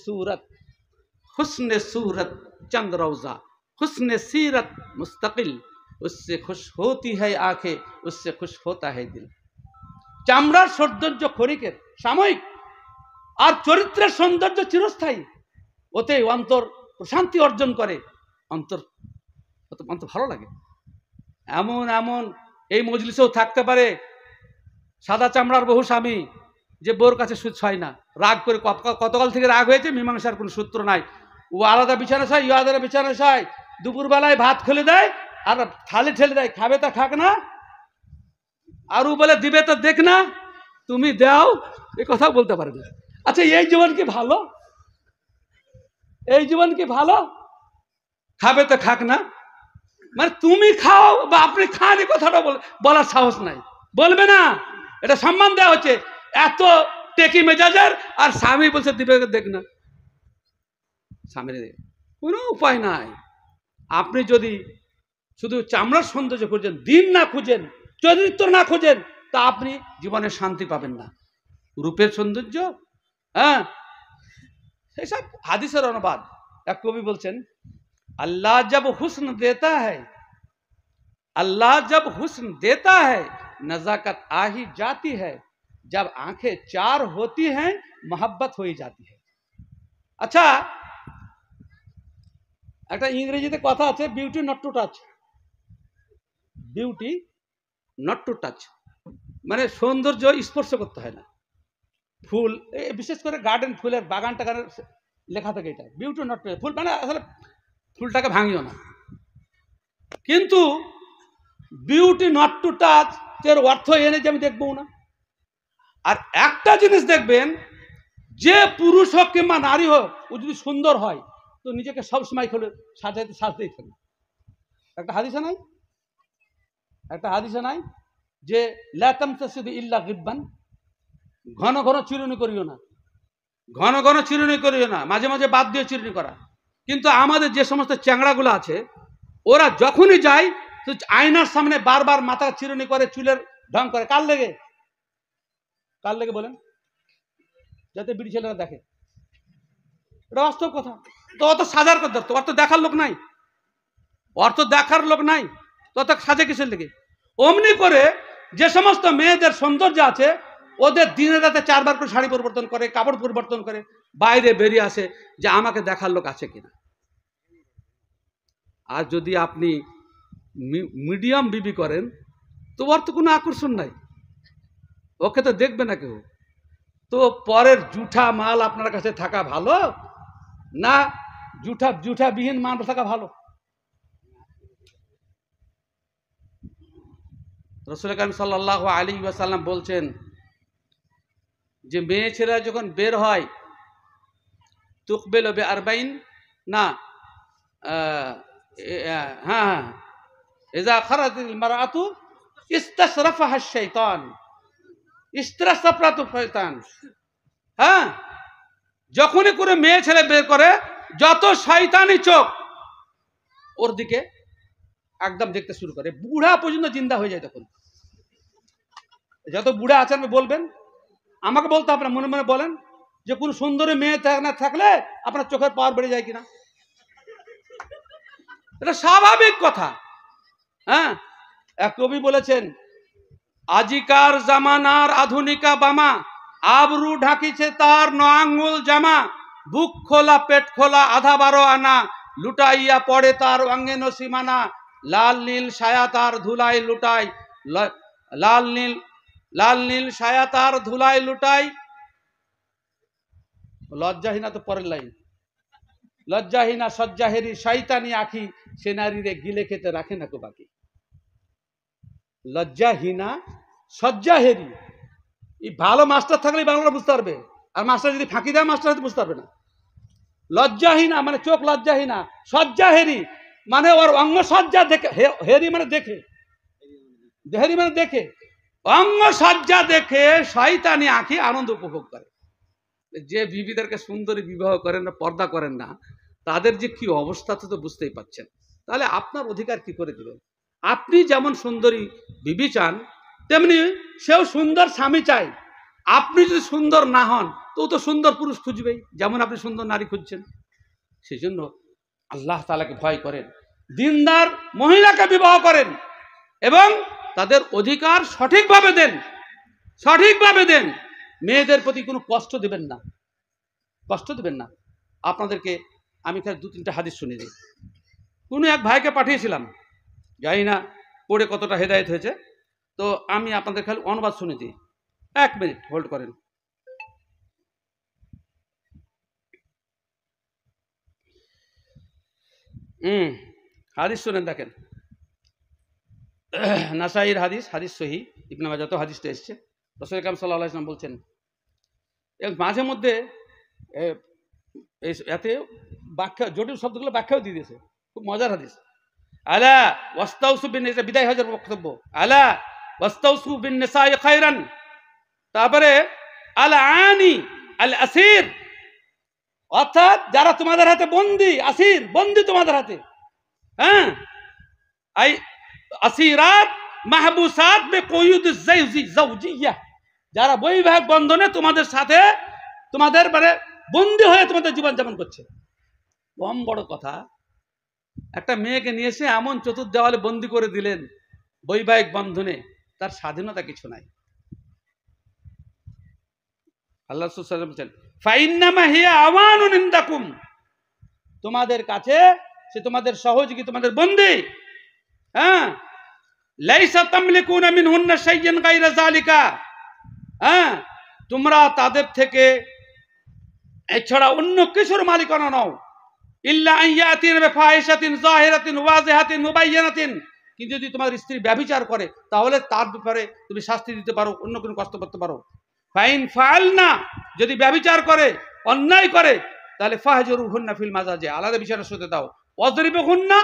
सूरत चंद रोजा, हुस्ने सीरत मुस्तकिल, उससे खुश होती है आंखें, उससे खुश होता है दिल। চামড়ার সৌন্দর্য ক্ষণিকের সাময়িক, আর চরিত্রের সৌন্দর্য চিরস্থায়ী। ওতে অন্তর প্রশান্তি অর্জন করে, অন্তর ভালো লাগে। এমন এমন এই মজলিসেও থাকতে পারে সাদা চামড়ার বহু স্বামী, যে বোর কাছে সুদ হয় না, রাগ করে কতকাল থেকে রাগ হয়েছে, মীমাংসার কোনো সূত্র নাই। ও আলাদা বিছানা চাই, ও আলাদা বিছানা চাই, দুপুরবেলায় ভাত খুলে দেয় আর থালি ঠেলে দেয়, খাবে তা খাক না, আর ও বলে দিবে তো দেখ না, তুমি দাও, এ কথা বলতে পারবে। আচ্ছা, এই জীবন কি ভালো? এই জীবন কি ভালো? খাবে তো খাক না, মানে তুমি খাও বা আপনি খান, এই কথাটা বলার সাহস নাই, বলবে না। এটা সম্মান দেওয়া হচ্ছে, এত টেকি মেজাজের, আর স্বামী বলছে দিবে দেখ না। স্বামীর কোনো উপায় নাই। আপনি যদি শুধু চামড়ার সৌন্দর্য খুঁজেন, দিন না খুঁজেন, চরিত্র না খুঁজেন, তা আপনি জীবনে শান্তি পাবেন না। রূপের সৌন্দর্য, হ্যাঁ, সেসব হাদিসের অনুবাদ। এক কবি বলছেন, अल्लाह जब हुस्न देता है, अल्लाह जब हुस्न देता है, नजाकत आ ही जाती है, जब आंखें चार होती हैं, मोहब्बत हो ही जाती है। अच्छा, একটা ইংরেজিতে কথা আছে, beauty not to touch, beauty not to touch, মানে সৌন্দর্য স্পর্শ করতে হয় না। ফুল, বিশেষ করে গার্ডেন, ফুলের বাগান টাগানের লেখা থাকে এটা, বিউটি নট টু, ফুল মানে আসলে ফুলটাকে ভাঙিও না। কিন্তু বিউটি নট টু টাচ এর অর্থ এনে যে আমি দেখবো না। আর একটা জিনিস দেখবেন, যে পুরুষ হোক কিংবা নারী হোক, ও যদি সুন্দর হয় তো নিজেকে সবসময় খুলে সাজতেই থাকে। একটা হাদিসে নাই যে লা তামতাসিদু ইল্লা গিব্বান, ঘন ঘন চিরুনি করিও না, ঘন ঘন চিরুনি করিও না, মাঝে মাঝে বাদ দিয়ে চিরুনি করা। কিন্তু আমাদের যে সমস্ত চ্যাংড়াগুলো আছে, ওরা যখনই যায় তো আয়নার সামনে বারবার মাথা চিরুনি করে, চুলের ঢং করে। কার লেগে বলেন? যাতে বিড়ি ছেলেরা দেখে। এটা বাস্তব কথা। তো অত সাজার কথা, অত দেখার লোক নাই, তত সাজে কিসের লেগে? অমনি করে যে সমস্ত মেয়েদের সৌন্দর্য আছে, ওদের দিনে রাতে 4 বার করে শাড়ি পরিবর্তন করে, কাপড় পরিবর্তন করে, বাইরে বেরিয়ে আসে যে আমাকে দেখার লোক আছে কিনা। আর যদি আপনি মিডিয়াম বিবি করেন, তো ওর তো কোনো আকর্ষণ নাই, ওকে তো দেখবে না কেউ। তো পরের জুঠা মাল আপনার কাছে থাকা ভালো না জুঠাবিহীন মাল থাকা ভালো? রাসূল কারীম সাল্লাল্লাহু আলাইহি ওয়াসাল্লাম বলছেন যে মেয়ে ছেলেরা যখন বের হয়, তুকবেল বে আরবাইন, না হ্যাঁ, ইযা খারাজাতিল মারআতু ইস্তাশরাফাহা শাইতান, ইস্তাশরাফাতু শাইতান। হ্যাঁ, যখনই করে মেয়ে ছেলে বের করে, যত শয়তানি চোখ ওর দিকে একদম দেখতে শুরু করে, বুড়া পর্যন্ত জিন্দা হয়ে যায়। তখন যত বুড়া আছেন বলবেন, আমাকে বলতে আপনার মনে মনে বলেন যে কোন সুন্দরী মেয়ে না থাকলে আপনার চোখের পাওয়ার বেড়ে যায় কিনা। এটা স্বাভাবিক কথা। হ্যাঁ, এক কবি বলেছেন, আজিকার জামানার আধুনিকা বামা, আবরু ঢাকিছে তার 9 আঙ্গুল জামা, বুক খোলা পেট খোলা 12.5 আনা, লুটাইয়া পড়ে তার অঙ্গে নসীমানা, লাল নীল ছায়া তার ধুলাই লুটাই, লাল নীল ছায়া তার ধুলাই লুটাই। লজ্জাহীনা তো পরের লাইন, লজ্জাহীনা সজ্জাহেরি শয়তানি আখি, সে নারীরে গিলে খেতে রাখে না কো বাকি। লজ্জাহীনা সজ্জাহেরি, এই ভালো মাস্টার থাকলে বাংলা বুঝতে পারবে, আর মাস্টার যদি ফাঁকি দেয় মাস্টার হয়তো বুঝতে পারবে না। লজ্জাহীনা মানে চোখ লজ্জাহীনা, সজ্জাহেরি মানে ওর অঙ্গ সজ্জা দেখে, হেরি মানে দেখে, দেহেরি মানে দেখে, অঙ্গ সজ্জা দেখে শয়তানি আঁখি আনন্দ উপভোগ করে। যে বিবিদেরকে সুন্দরী বিবাহ করেন না, পর্দা করেন না, তাদের যে কি অবস্থা তো বুঝতেই পাচ্ছেন। তাহলে আপনার অধিকার কি করে দিবেন? আপনি যেমন সুন্দরী বিবি চান, তেমনি সেও সুন্দর স্বামী চাই। আপনি যদি সুন্দর না হন তো ও তো সুন্দর পুরুষ খুঁজবেই, যেমন আপনি সুন্দর নারী খুঁজছেন। সেই জন্য আল্লাহ তাআলাকে ভয় করেন, দিনদার মহিলাকে বিবাহ করেন এবং তাদের অধিকার সঠিকভাবে দেন, সঠিকভাবে দেন। মেয়েদের প্রতি কোনো কষ্ট দেবেন না, কষ্ট দেবেন না। আপনাদেরকে আমি এখানে 2-3টা হাদিস শুনে দিই। কোনো এক ভাইকে পাঠিয়েছিলাম, জানি না পড়ে কতটা হেদায়েত হয়েছে, তো আমি আপনাদের খালি অনুবাদ শুনে দিই। 1 মিনিট হোল্ড করেন। হাদিস শুনেন, দেখেন, নাসাইর হাদিস, হাদিস সহি, ইবনে মাজাহ তো হাদিসটা এসছে। রাসূল আকরাম সাল্লাল্লাহু আলাইহি ওয়াসাল্লাম বলছেন, মাঝে মধ্যে এতে ব্যাখ্যা, জটিল শব্দগুলো ব্যাখ্যাও দিয়ে দিয়েছে, খুব মজার হাদিস। আলা ওয়াস্তাউসু বিন নিসা, বিদায় হজের বক্তব্য, আলা ওয়াস্তাউসু বিন নিসাই খায়রান। তারপরে আল আনি আল আসির, অর্থাৎ যারা তোমাদের হাতে বন্দী, আসির বন্দী তোমাদের হাতে, হ্যাঁ, আই আসিরাত মাহবুসাত বিকুয়ুদিজ জাওজিয়্যাহ, যারা বৈবাহিক বন্ধনে তোমাদের সাথে, তোমাদের মানে বন্দী হয়ে তোমাদের জীবন যাপন করছে। কম বড় কথা, একটা মেয়েকে নিয়ে এসে এমন চতুর্দেওয়ালে বন্দী করে দিলেন বৈবাহিক বন্ধনে, তার স্বাধীনতা কিছু নাই। আল্লাহ রাসূল সাল্লাল্লাহু আলাইহি ওয়াসাল্লাম বলেন, ফাইন্নামা হিয়া আওয়ানুন ইনদাকুম, তোমাদের কাছে সে তোমাদের সহযোগী, তোমাদের বন্দী। হ্যাঁ, লাইসা তামলিকুনা মিনহুন্না শাইয়ান গায়রা যালিকা, হ্যাঁ, তোমরা তাদের থেকে এছাড়া অন্য কিছুর মালিকানা নাও। ইল্লা আইয়াতিন বিফাহিশাতিন যাহিরাতিন ওয়াজিহাতিন মুবায়্যানাতিন, কিন্তু যদি তোমার স্ত্রী ব্যভিচার করে তাহলে তার ব্যাপারে তুমি শাস্তি দিতে পারো, অন্য কোনো কষ্ট করতে পারো। ফাইন ফাআলনা, যদি ব্যভিচার করে, অন্যায় করে, তাহলে ফাহজুরুহুন্না ফিল মাজাজি, আলাদা বিছানা শুতে দাও। ওয়াজরিবুহুন্না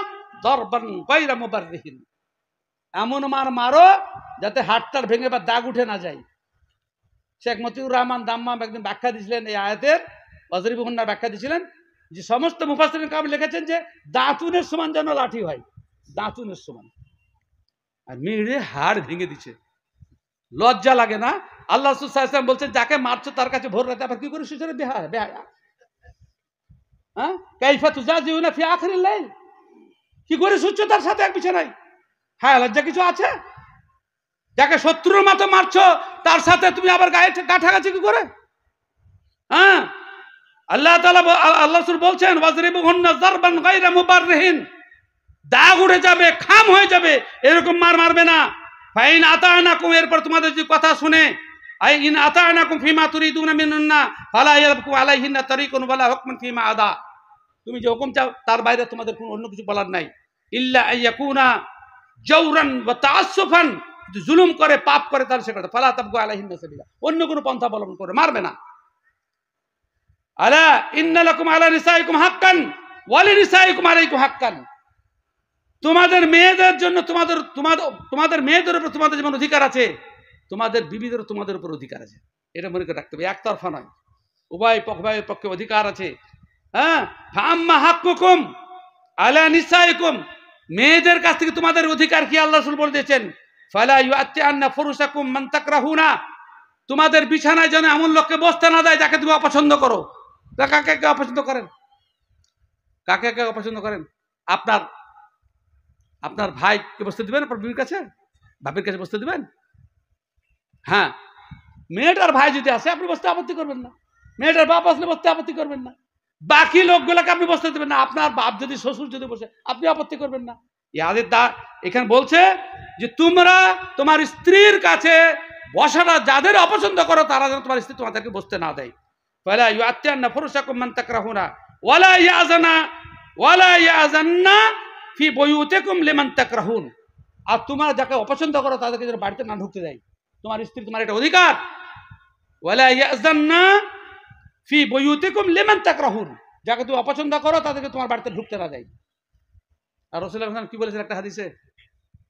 দারবান গায়রা মুবাররিহিন, এমন মারো যাতে হাড়টার ভেঙে বা দাগ উঠে না যায়। শেখ মতিউর রহমান দাম্মাম একদিন ব্যাখ্যা দিয়েছিলেন এই আয়াতের, ওয়াজরিবুহুন্নার ব্যাখ্যা দিয়েছিলেন, যে সমস্ত মুফাসসিরিন কাম লিখেছেন যে দাঁতুনের সমান যেন লাঠি হয়, দাঁতুনের সমান। আর মেরে হাড় ভেঙে দিচ্ছে, লজ্জা লাগে না? আল্লাহ রাসূল সাল্লাল্লাহু আলাইহি ওয়াসাল্লাম বলছেন, যাকে মারছো তার কাছে ভোর রাতে আবার কি করে শুছরে বেহায়া বেহায়া, হ্যাঁ, কাইফা তুজাজিউনা ফি আখিরিল লাইল, কি করে শুচ্ছ তার সাথে এক বিছানায়? হ্যাঁ, লজ্জা কিছু আছে? যাকে শত্রুর মতো মারছো তার সাথে তুমি আবার গায়ে গাঁঠাগাছি কি করে? হ্যাঁ, আল্লাহ তাআলা, আল্লাহ রাসূল বলছেন, ওয়াজরিবুহুন্না যারবান গায়রা মুবাররিহিন, দাগ উঠে যাবে, খাম হয়ে যাবে, এরকম মারবে না। ফাইন আতানাকুম, এরপর তোমাদের যে কথা শুনে, আই ইন আতানাকুম ফিমা তুরিদুনা মিনুন্না ফালা ইয়াবকু আলাইহিন্না তারিকুন ওয়ালা হুকমুন ফিমা আদা, তুমি যে হুকুম চাও তার বাইরে তোমাদের কোনো অন্য কিছু বলার নাই। ইল্লা আইয়াকুনা জাওরান ওয়া তাআসসুফান, যদি জুলুম করে, পাপ করে, তাহলে সে কথা ফালা তাবগু আলাইহিন্না সাবিলা, অন্য কোনো পন্থা অবলম্বন করে মারবে না। আলা ইন্না লাকুম আলা নিসাইকুম হাক্কান ওয়া লিনিসাইকুম আলাইকুম হাক্কান, তোমাদের মেয়েদের জন্য, তোমাদের মেয়েদের উপর তোমাদের যেমন অধিকার আছে, তোমাদের বিবিদের তোমাদের উপর অধিকার আছে। এটা মনে করে রাখতে হবে, একতরফা নয়, উভয় পক্ষে অধিকার আছে। হ্যাঁ, ফাম্মা হাক্কুকুম আলা নিসাইকুম, মেয়েদের কাছ থেকে তোমাদের অধিকার কি আল্লাহ রাসূল বলে দিয়েছেন, ফালা ইউআতিআন্না ফুরুশাকুম মান তাকরাহুনা, তোমাদের বিছানায় যেন এমন লোককে বসতে না দেয় যাকে তুমি অপছন্দ করো। কাকে কে অপছন্দ করেন? কাকে কে অপছন্দ করেন? আপনার ভাইকে বসতে দিবেন আপনার বিবির কাছে, বাপের কাছে বসতে দিবেন? হ্যাঁ, মেয়েটার ভাই যদি আসে আপনি বসতে আপত্তি করবেন না, মেয়েটার বাপ আসলে বসতে আপত্তি করবেন না, বাকি লোকগুলোকে আপনি বসতে দেবেন না। আপনার বাপ যদি, শ্বশুর যদি বসে, আপনি আপত্তি করবেন না। এখানে বলছে যে তোমরা তোমার স্ত্রীর কাছে বসাটা যাদের অপছন্দ করো তারা যেন তোমার স্ত্রী তোমাদেরকে বসতে না দেয়। ফালা ইউআতিআন্না ফুরুশাকুম মান তাকরাহুনা ওয়ালা ইয়াযান্না ফি বুয়ুতিকুম লিমান তাকরাহুন, আর তোমরা যাকে অপছন্দ করো তাদেরকে যেন বাড়িতে না ঢুকতে দেয়। তোমার স্ত্রী, তোমার এটা অধিকার। ওয়ালা ইয়াযান্না ফি বুয়ুতিকুম লিমান তাকরাহুন, যাকে তুমি অপছন্দ করো তাদেরকে তোমার বাড়িতে ঢুকতে না দেয়। আর রাসূলুল্লাহ সাল্লাল্লাহু আলাইহি ওয়াসাল্লাম কি বলেছেন একটা হাদিসে,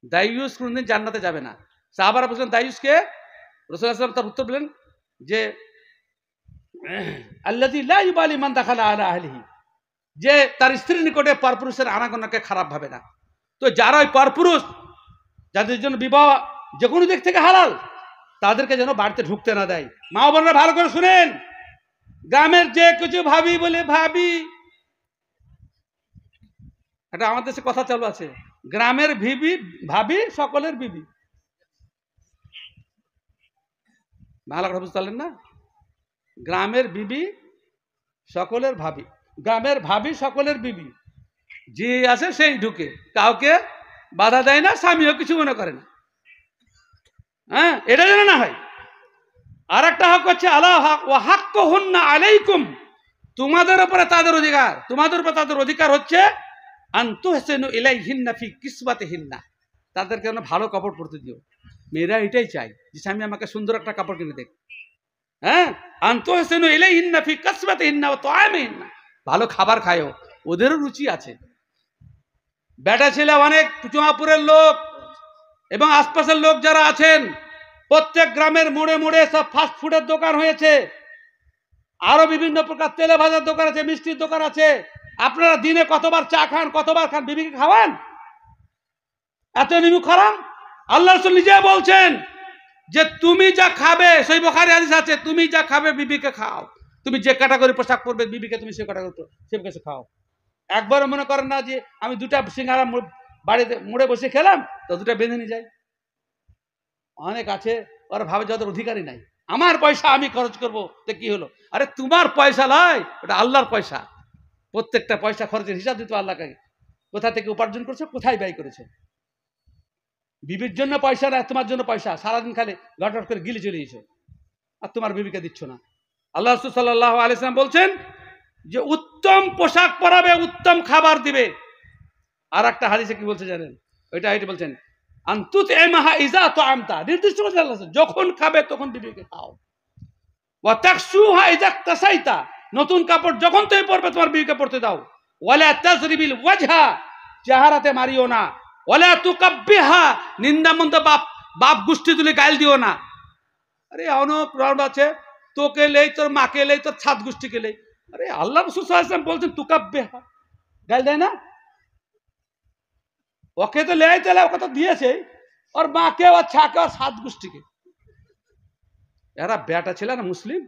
দায়ুস কোনদিন জান্নাতে যাবে না। সাহাবারা বলছেন দায়ুসকে? রাসূলুল্লাহ সাল্লাল্লাহু আলাইহি ওয়াসাল্লাম তার উত্তর দিলেন যে আল্লাযী লা ইউবালি মান দাখালা আলা আহলিহি, যে তার স্ত্রীর নিকটে পরপুরুষের আনাগোনাকে খারাপ ভাবে না। তো যারা ওই পরপুরুষ, যাদের জন্য বিবাহ যে কোনো দিক থেকে হালাল, তাদেরকে যেন বাড়িতে ঢুকতে না দেয়। মা বোনরা ভালো করে শুনেন, গ্রামের যে কিছু ভাবি বলে ভাবি, এটা আমাদের দেশে কথা চালু আছে, গ্রামের ভিবি ভাবি সকলের বিবি। ভালো কথা বুঝতে পারলেন না? গ্রামের বিবি সকলের ভাবি, গ্রামের ভাবি সকলের বিবি, যে আছে সেই ঢুকে, কাউকে বাধা দেয় না, স্বামীও কিছু মনে করে না। হ্যাঁ, এটা যেন না হয়। আর একটা হক হচ্ছে আল্লাহ হক ওয়া হাক্কুহুন্না আলাইকুম, তোমাদের উপরে তাদের অধিকার, তোমাদের উপরে তাদের অধিকার হচ্ছে আন তুহসিনু ইলাইহিন্না ফি কিসওয়াতিহিন্না, তাদেরকে যেন ভালো কাপড় পরতে দিও। মেয়েরা এটাই চাই যে স্বামী আমাকে সুন্দর একটা কাপড় কিনে দেখ। হ্যাঁ, আন তুহসিনু ইলাইহিন্না ফি কিসওয়াতিহিন্না ওয়া তুআমিহিন্না, ভালো খাবার খায়ও, ওদেরও রুচি আছে। বেটা ছেলে অনেক চুয়াপুরের লোক এবং আশপাশের লোক যারা আছেন, প্রত্যেক গ্রামের মোড়ে মোড়ে সব ফাস্ট ফুডের দোকান হয়েছে, আরো বিভিন্ন প্রকার তেলে ভাজার দোকান আছে, মিষ্টির দোকান আছে। আপনারা দিনে কতবার চা খান, কতবার খান, বিবিকে খাওয়ান? এত নিমুখ হারাম। আল্লাহ রাসূল নিজে বলছেন যে তুমি যা খাবে, সহিহ বুখারী হাদিস আছে, তুমি যা খাবে বিবিকে খাও। তুমি যে ক্যাটাগরি পোশাক পরবে বিবিকে তুমি সে ক্যাটাগরি সে খাও। একবারও মনে করেন না যে আমি দুটা সিঙ্গারা বাড়িতে মোড়ে বসে খেলাম তো দুটা বেঁধে নিয়ে যাই। অনেক আছে ওরা ভাবে যাদের অধিকারই নাই, আমার পয়সা আমি খরচ করবো তো কি হলো? আরে তোমার পয়সা নয়, ওটা আল্লাহর পয়সা। প্রত্যেকটা পয়সা খরচের হিসাব দিতে আল্লাহকে, কোথা থেকে উপার্জন করেছে, কোথায় ব্যয় করেছে। বিবির জন্য পয়সা না, তোমার জন্য পয়সা, সারাদিন খালি ঘটঘট করে গিলে চলে গেছো আর তোমার বিবিকে দিচ্ছ না। আল্লাহ রাসূল সাল্লাল্লাহু আলাইহি ওয়াসাল্লাম বলছেন যে উত্তম পোশাক পরাবে, উত্তম খাবার দিবে। আর একটা হাদিসে কি বলছে জানেন? এটা বলছেন আনতুতইমাহা ইযা তুআমতা, নির্দিষ্ট করে আল্লাহ যখন খাবে তখন বিবিকে খাও। ওয়া তাকসুহা ইযা তাসাইতা, নতুন কাপড় যখন তুমি পরবে তোমার বিবিকে পরতে দাও। ওয়ালা তাজরিবিল ওয়াজহা, চেহারাতে মারিও না। ওয়ালা তুকাব্বিহা, নিন্দামন্দ বাপ গোষ্ঠী তুলে গাইল দিও না। আরে অনেক রব আছে, তোকে লেই, তোর মাকে লেই, তোর ছাদ গোষ্ঠীকে লেই। আরে আল্লাহ রাসূল সাল্লাল্লাহু আলাইহি ওয়াসাল্লাম বলছেন তুকাব্বিহা, গাইল দেয় না? ওকে তো লেই তেলে ওকে তো দিয়েছে, ওর মাকে, ওর ছাকে, ওর সাত গোষ্ঠীকে। এরা বেটা ছিল না মুসলিম,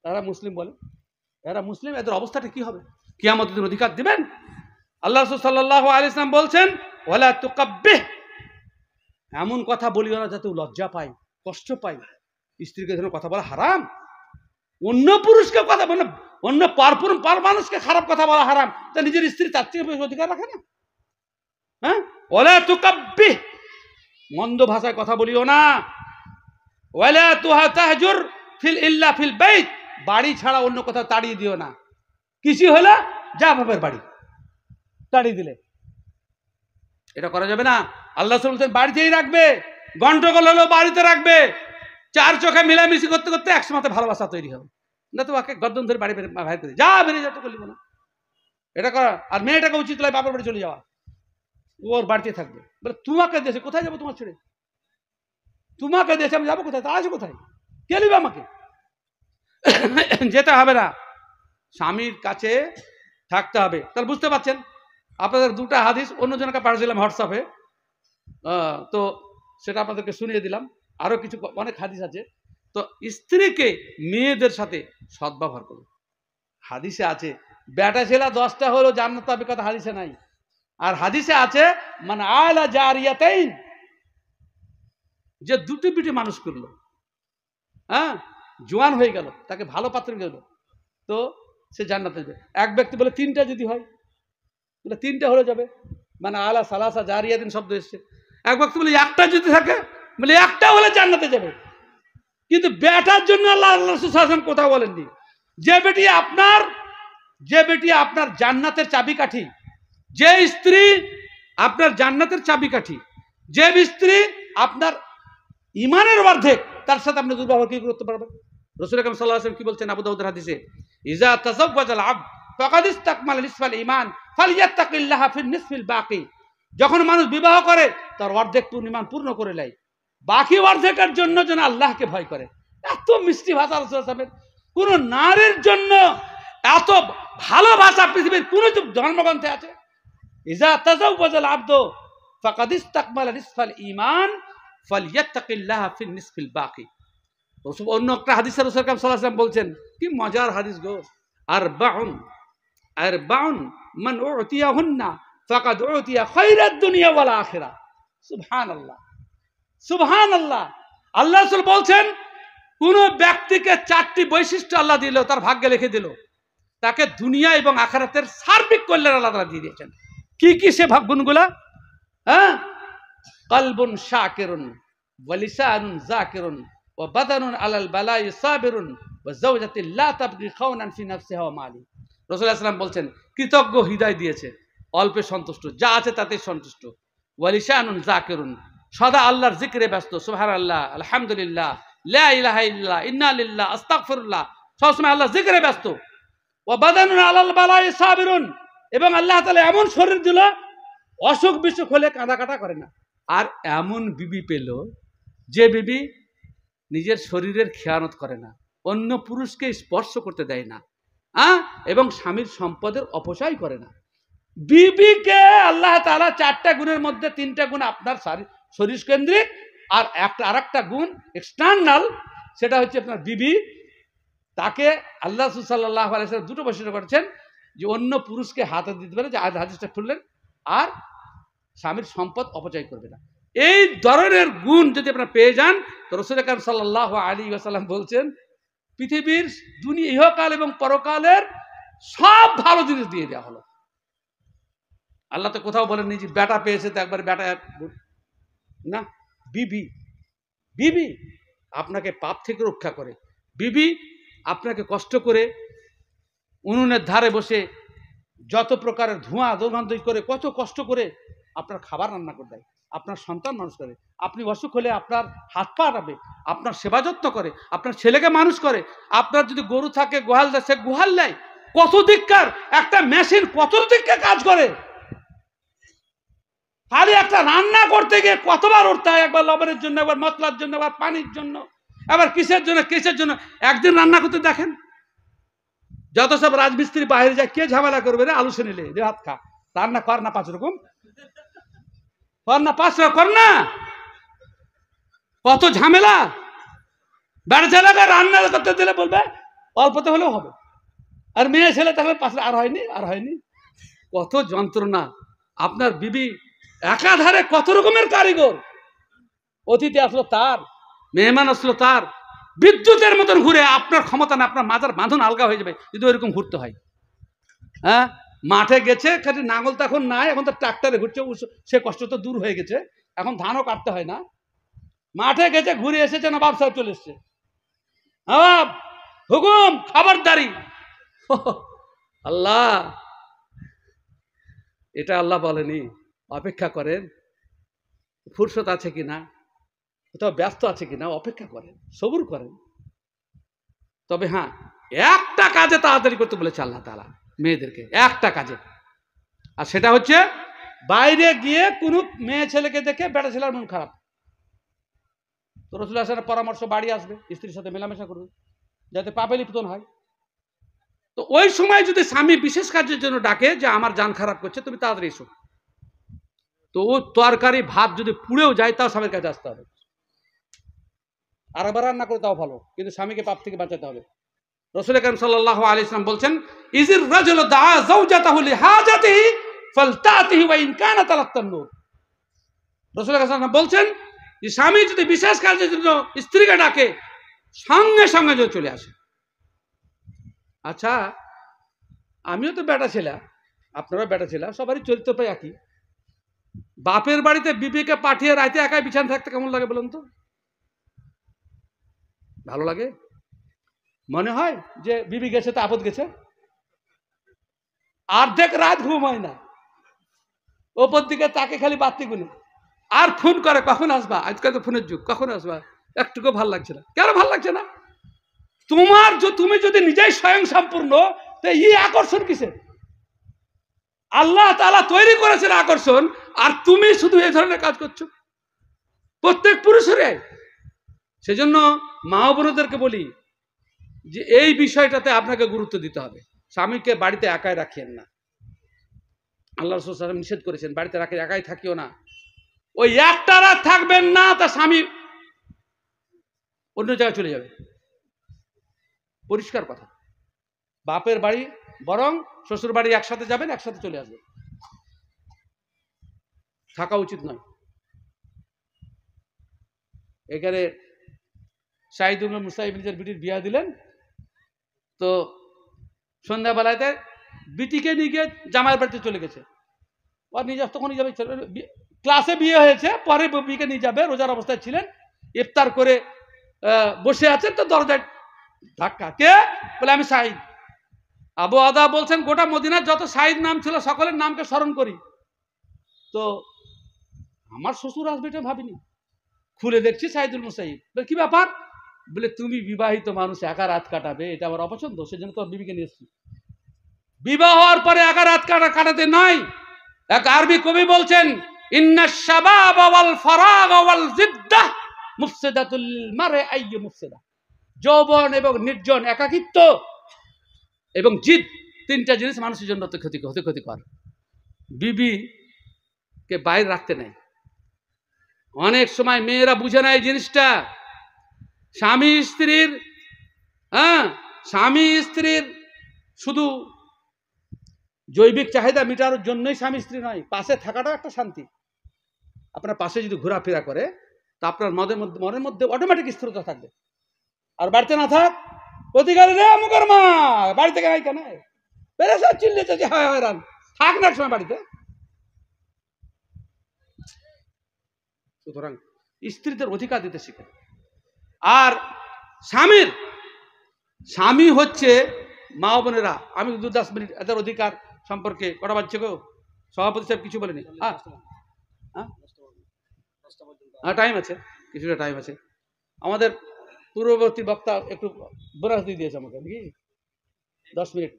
এরা মুসলিম বলে, এরা মুসলিম, এদের অবস্থাটা কি হবে? কিয়ামতের দিন অধিকার দিবেন? আল্লাহ রাসূল সাল্লাল্লাহু আলাইহি ওয়াসাল্লাম বলছেন ওয়ালা তুকাব্বিহ, এমন কথা বলিও না যাতে লজ্জা পায়, কষ্ট পায়। স্ত্রীকে ধরে কথা বলা হারাম, অন্য পুরুষকে কথা বলে, অন্য পর মানুষকে খারাপ কথা বলা হারাম, তা নিজের স্ত্রী তার থেকে বেশি অধিকার রাখে না? হ্যাঁ, ওয়ালা তুকাব্বিহ, মন্দ ভাষায় কথা বলিও না। ওয়ালা তাহজুর ফিল ইল্লা ফিল বাইত, বাড়ি ছাড়া অন্য কোথাও তাড়িয়ে দিও না। কিছু হলো যা বাপের বাড়ি, তাড়িয়ে দিলে এটা করা যাবে না। আল্লাহ রাসূল বলেন বাড়িতেই রাখবে, গন্ডগোল হলো বাড়িতে রাখবে। চার চোখে মিলামিশি করতে করতে একসময় ভালোবাসা তৈরি হবে, না তো ওকে গর্দন ধরে বাড়ি বাইরে করে যা বেরিয়ে যা, তো করলিব না এটা করা। আর মেয়েটাকে উচিত নয় বাপের বাড়ি চলে যাওয়া, ওর বাড়িতে থাকবে। বলে তোমাকে দেশে কোথায় যাবো তোমার ছেড়ে? তোমাকে দেশে আমি যাবো কোথায়? তা আছে কোথায়? কে নিবে আমাকে? যেতে হবে না, স্বামীর কাছে থাকতে হবে। তাহলে বুঝতে পারছেন, আপনাদের দুটা হাদিস অন্যজনকে পাঠিয়েছিলাম হোয়াটসঅ্যাপে, তো সেটা আপনাদেরকে শুনিয়ে দিলাম। আরো কিছু অনেক হাদিস আছে। তো স্ত্রীকে মেয়েদের সাথে সদ্ব্যবহার করুন। হাদিসে আছে বেটা ছেলে 10টা হলো জান্নাত পাবে, কথা হাদিসে নাই। আর হাদিসে আছে মান আলা জারিয়াতাইন, যে দুটি বিটি মানুষ করলো, হ্যাঁ, জোয়ান হয়ে গেল, তাকে ভালো পাত্র গেল, তো সে জান্নাতে যাবে। এক ব্যক্তি বলে 3টা যদি হয়, বলে 3টা হলে যাবে, মানে আলা সালাসা জারিয়াতিন শব্দ এসছে। এক ব্যক্তি বলে 1টা যদি থাকে, বলে 1টা হলে জান্নাতে যাবে। কিন্তু বেটার জন্য আল্লাহ রাসূল সাল্লাল্লাহু আলাইহি ওয়াসাল্লাম কথা বলেননি। যে বেটি আপনার জান্নাতের চাবিকাঠি, যে স্ত্রী আপনার জান্নাতের চাবিকাঠি, যে স্ত্রী আপনার ইমানের অর্ধেক, তার সাথে আপনি দুর্ব্যবহার কি করতে পারবেন? রাসূল আকরাম সাল্লাল্লাহু আলাইহি ওয়াসাল্লাম কি বলছেন আবু দাউদের হাদিসে, ইজা তাযাওয়াজাল আবদ ফাকাদ ইসতাকমালা নিসফাল ঈমান ফালইয়াত্তাকিল্লাহা ফিন নিসফিল বাকি। যখন মানুষ বিবাহ করে তার অর্ধেক ইমান পূর্ণ করে নেয়, বাকি অর্ধেকের জন্য যেন আল্লাহকে ভয় করে। এত মিষ্টি ভাষা রাসূলুল্লাহ সাল্লাল্লাহু আলাইহি ওয়াসাল্লামের। কোন নারীর জন্য এত ভালোবাসা পৃথিবীর কোন ধর্মগ্রন্থে আছে? ইজা তাজাওয়াজাল আবদু ফাকাদ ইসতাকমালা নিসফাল ঈমান ফালইয়াত্তাকিল্লাহা ফিন নিসফিল বাকি। অন্য একটা হাদিসে রাসূল সাল্লাল্লাহু আলাইহি ওয়াসাল্লাম বলছেন, কি মজার হাদিস গো, আরবাউন মান উতিয়াহুন্না ফাকাদ উতিয়া খায়রাদ দুনিয়া ওয়াল আখিরা। সুবহানাল্লাহ, সুবহানাল্লাহ। আল্লাহ রাসূল বলছেন, কোন ব্যক্তিকে 4টি বৈশিষ্ট্য আল্লাহ দিল, তার ভাগ্যে লিখে দিল, তাকে দুনিয়া এবং আখিরাতের সার্বিক কল্যাণ আল্লাহ তাআলা দিয়ে দিয়েছেন। কি কি সে গুণগুলা? হ্যাঁ, কলবুন শাকিরুন ওয়া লিসানুন যাকিরুন ওয়া বাদানুন আলাল বালাই সাবিরুন ওয়া যাওজাতিন লা তাবগি খাওনান ফি নাফসিহা ওয়া মালি। রাসূলুল্লাহ সাল্লাল্লাহু আলাইহি ওয়াসাল্লাম বলছেন, কৃতজ্ঞ হৃদয় দিয়েছে, অল্পে সন্তুষ্ট, যা আছে তাতে সন্তুষ্ট। ওয়া লিসানুন যাকিরুন, সদা আল্লাহর জিকিরে ব্যস্ত, সুবহানাল্লাহ, আলহামদুলিল্লাহ, লা ইলাহা ইল্লাল্লাহ, ইন্না লিল্লাহি, আস্তাগফিরুল্লাহ, সবসময় আল্লাহ জিকিরে ব্যস্ত। ওয়া বাদানুন আলাল বালাই সাবিরুন, এবং আল্লাহ তাআলা এমন শরীর দিল, অসুখ বিসুখ হলে কাঁদাকাটা করে না। আর এমন বিবি পেল যে বিবি নিজের শরীরের খেয়ানত করে না, অন্য পুরুষকে স্পর্শ করতে দেয় না, এবং স্বামীর সম্পদের অপচয় করে না। বিবিকে আল্লাহ তাআলা 4টা গুণের মধ্যে 3টা গুণ আপনার শরীর কেন্দ্রিক, আর আরেকটা গুণ এক্সটার্নাল, সেটা হচ্ছে আপনার বিবি। তাকে আল্লাহ রাসূল সাল্লাল্লাহু আলাইহি ওয়াসাল্লাম 2টো বৈশিষ্ট্য করেছেন, যে অন্য পুরুষকে হাতে দিতে পারে, যে হাদিসটা খুললেন, আর স্বামীর সম্পদ অপচয় করবে না। এই ধরনের গুণ যদি আপনারা পেয়ে যান, তো রাসূল আকরাম সাল্লাল্লাহু আলাইহি ওয়াসাল্লাম বলছেন, পৃথিবীর দুনিয়া, ইহকাল এবং পরকালের সব ভালো জিনিস দিয়ে দেওয়া হলো। আল্লাহ তো কোথাও বলেননি যে বেটা পেয়েছে তো একবার বেটা না। বিবি, বিবি আপনাকে পাপ থেকে রক্ষা করে। বিবি আপনাকে কষ্ট করে উনুনের ধারে বসে যত প্রকারের ধোঁয়া দুর্গন্ধ করে, কত কষ্ট করে আপনার খাবার রান্না করে দেয়, আপনার সন্তান মানুষ করে, আপনি অসুখ হলে আপনার হাত পা আটাবে, আপনার সেবা যত্ন করে, আপনার ছেলেকে মানুষ করে, আপনার যদি গরু থাকে গোহাল দেয়, সে গোহাল দেয়। কত দিককার একটা মেশিন, কত দিককার কাজ করে। খালি একটা রান্না করতে গিয়ে কতবার উঠতে হয়, একবার লবণের জন্য, একবার মশলার জন্য, একবার পানির জন্য, আবার কিসের জন্য কিসের জন্য। একদিন রান্না করতে দেখেন, যত সব রাজমিস্ত্রি বাইরে যায়, কে ঝামেলা করবে রে, আলু সে নিলে হাত খা, রান্না কর না 5 রকম, কর না 5 রকম, কর না, কত ঝামেলা। বেড়া ছেলেকে রান্না করতে দিলে বলবে অল্পতে হলেও হবে, আর মেয়ে ছেলে তাহলে 5 আর হয়নি, আর হয়নি, কত যন্ত্রণা। আপনার বিবি একাধারে কত রকমের কারিগর, অতিথি আসলো তার, মেহমান আসলো তার, বিদ্যুতের মতন ঘুরে, আপনার ক্ষমতা না, আপনার মাথার বাঁধন আলগা হয়ে যাবে যদি ওইরকম ঘুরতে হয়। হ্যাঁ, মাঠে গেছে, খালি নাঙল তো এখন নাই, এখন তো ট্রাক্টরে ঘুরছে, সে কষ্ট তো দূর হয়ে গেছে, এখন ধানও কাটতে হয় না। মাঠে গেছে, ঘুরে এসেছে, নবাব সাহেব চলে এসছে, নবাব হুকুম, খবরদারি। আল্লাহ, এটা আল্লাহ বলেনি। অপেক্ষা করেন, ফুরসত আছে কিনা, কোথাও ব্যস্ত আছে কিনা, অপেক্ষা করেন, সবুর করেন। তবে হ্যাঁ, একটা কাজে তাড়াতাড়ি করতে বলেছে আল্লাহ তাআলা মেয়েদেরকে, একটা কাজে, আর সেটা হচ্ছে বাইরে গিয়ে কোনো মেয়ে ছেলেকে দেখে বেটা ছেলের মন খারাপ, তো রাসূলুল্লাহ সাল্লাল্লাহু আলাইহি ওয়াসাল্লামের পরামর্শ, বাড়ি আসবে, স্ত্রীর সাথে মেলামেশা করবে, যাতে পাপে লিপ্ত হয়। তো ওই সময় যদি স্বামী বিশেষ কাজের জন্য ডাকে, যে আমার জান খারাপ করছে, তুমি তাড়াতাড়ি এসো, তো ও তরকারি ভাত যদি পুড়েও যায়, তাও স্বামীর কাছে আসতে হবে। আর আবার রান্না করে তাও ভালো, কিন্তু স্বামীকে পাপ থেকে বাঁচাতে হবে। রাসূল আকরাম সাল্লাল্লাহু আলাইহি ওয়াসাল্লাম বলছেন, ইজির রাজুলু দাআ যাওজাতাহু লিহাজাতিহি ফালতাতিহি ওয়া ইন কানাত আলাত-তান্নুর। রাসূল আকরাম সাল্লাল্লাহু বলছেন, যে স্বামী যদি বিশেষ কাজের জন্য স্ত্রীকে ডাকে, সঙ্গে সঙ্গে যদি চলে আসে। আচ্ছা, আমিও তো বেটা ছিলাম, আপনারা বেটা ছিলাম, সবারই চরিত্র প্রায় একই। বাপের বাড়িতে বিবিকে পাঠিয়ে রাতে একাই বিছানা থাকতে কেমন লাগে বলুন তো? ভালো লাগে? মনে হয় যে বিবি গেছে তো আপদ গেছে? অর্ধেক রাত ঘুম হয় না, ওপর দিকে তাকে খালি বাতি গুনে, আর ফোন করে, কখন আসবা, আজকাল তো ফোনের যুগ, কখন আসবা, একটুকু ভাল লাগছে না। কেন ভাল লাগছে না? তুমি যদি নিজেই স্বয়ং সম্পূর্ণ, তো এই আকর্ষণ কিসের? আল্লাহ তাআলা তৈরি করেছেন আকর্ষণ, আর তুমি শুধু এই ধরনের কাজ করছো প্রত্যেক পুরুষের। সেজন্য মা বোনদেরকে বলি যে এই বিষয়টাতে আপনাকে গুরুত্ব দিতে হবে। স্বামীকে বাড়িতে একাই রাখিয়েন না, আল্লাহ রাসূল সাল্লাল্লাহু আলাইহি ওয়াসাল্লাম নিষেধ করেছেন বাড়িতে রাখে একাই থাকিও না। ওই একটা রাত থাকবেন না, তার স্বামী অন্য জায়গায় চলে যাবে, পরিষ্কার কথা। বাপের বাড়ি বরং শ্বশুর বাড়ি একসাথে যাবেন, একসাথে চলে আসবেন, থাকা উচিত নয়। এখানে শাহিদ ইবনে মুসাইব নিজের বিটির বিয়া দিলেন, তো সন্ধ্যাবেলাতে বিটিকে নিয়ে গিয়ে জামাইয়ের বাড়িতে চলে গেছে। আর নিজে তখনই যাবে, ক্লাসে বিয়ে হয়েছে, পরে বিকে নিয়ে যাবে, রোজার অবস্থায় ছিলেন, ইফতার করে বসে আছেন, তো দরজায় ধাক্কা। কে? বলে আমি শাহিদ। আবু আদা বলছেন গোটা মদিনার যত শাহিদ নাম ছিল সকলের নামকে স্মরণ করি, তো আমার শ্বশুর আসবে এটা ভাবিনি। খুলে দেখছি শাহিদুল মুসাইব। কি ব্যাপার? বলে তুমি বিবাহিত মানুষ, একা রাত কাটাবে, এটা আমার অপছন্দ, সেজন্য তোর বিবিকে নিয়ে এসেছি। বিবাহ হওয়ার পরে একা রাত কাটাতে নয়। এক আরবি কবি বলছেন, ইন্নাশ শাবাব ওয়াল ফারাগ ওয়াল জিদ্দাহ মুফসিদাতুল মারই আইয়ু মুফসিদা। যৌবন এবং নির্জন, একাকিত্ব এবং জিদ, তিনটা জিনিস মানুষের জন্য অতি ক্ষতিকর। বিবি কে বাইরে রাখতে নাই। অনেক সময় মেয়েরা বুঝে না এই জিনিসটা। স্বামী স্ত্রীর শুধু জৈবিক চাহিদা মেটানোর জন্যই স্বামী স্ত্রী নয়, পাশে থাকাটাও একটা শান্তি। আপনার পাশে যদি ঘোরাফেরা করে তা আপনার মনের মধ্যে অটোমেটিক স্থিরতা থাকবে। আর বাড়িতে না থাক, প্রতিকারে রে মুখের মা বাড়ি থেকে নাই কেন বেড়েছে, চিল্লেছে যে হয় রান, থাক না সময় বাড়িতে। সুতরাং স্ত্রীদের অধিকার দিতে শিখে। আর স্বামী হচ্ছে মা বোনেরা, আমি 2-10 মিনিট এদের অধিকার সম্পর্কে কথা বাজছে গো, সভাপতি সাহেব কিছু বলেনি। টাইম আছে, কিছুটা টাইম আছে। আমাদের পূর্ববর্তী বক্তা একটু বোনাস দিয়ে দিয়েছে আমাকে, নাকি 10 মিনিট।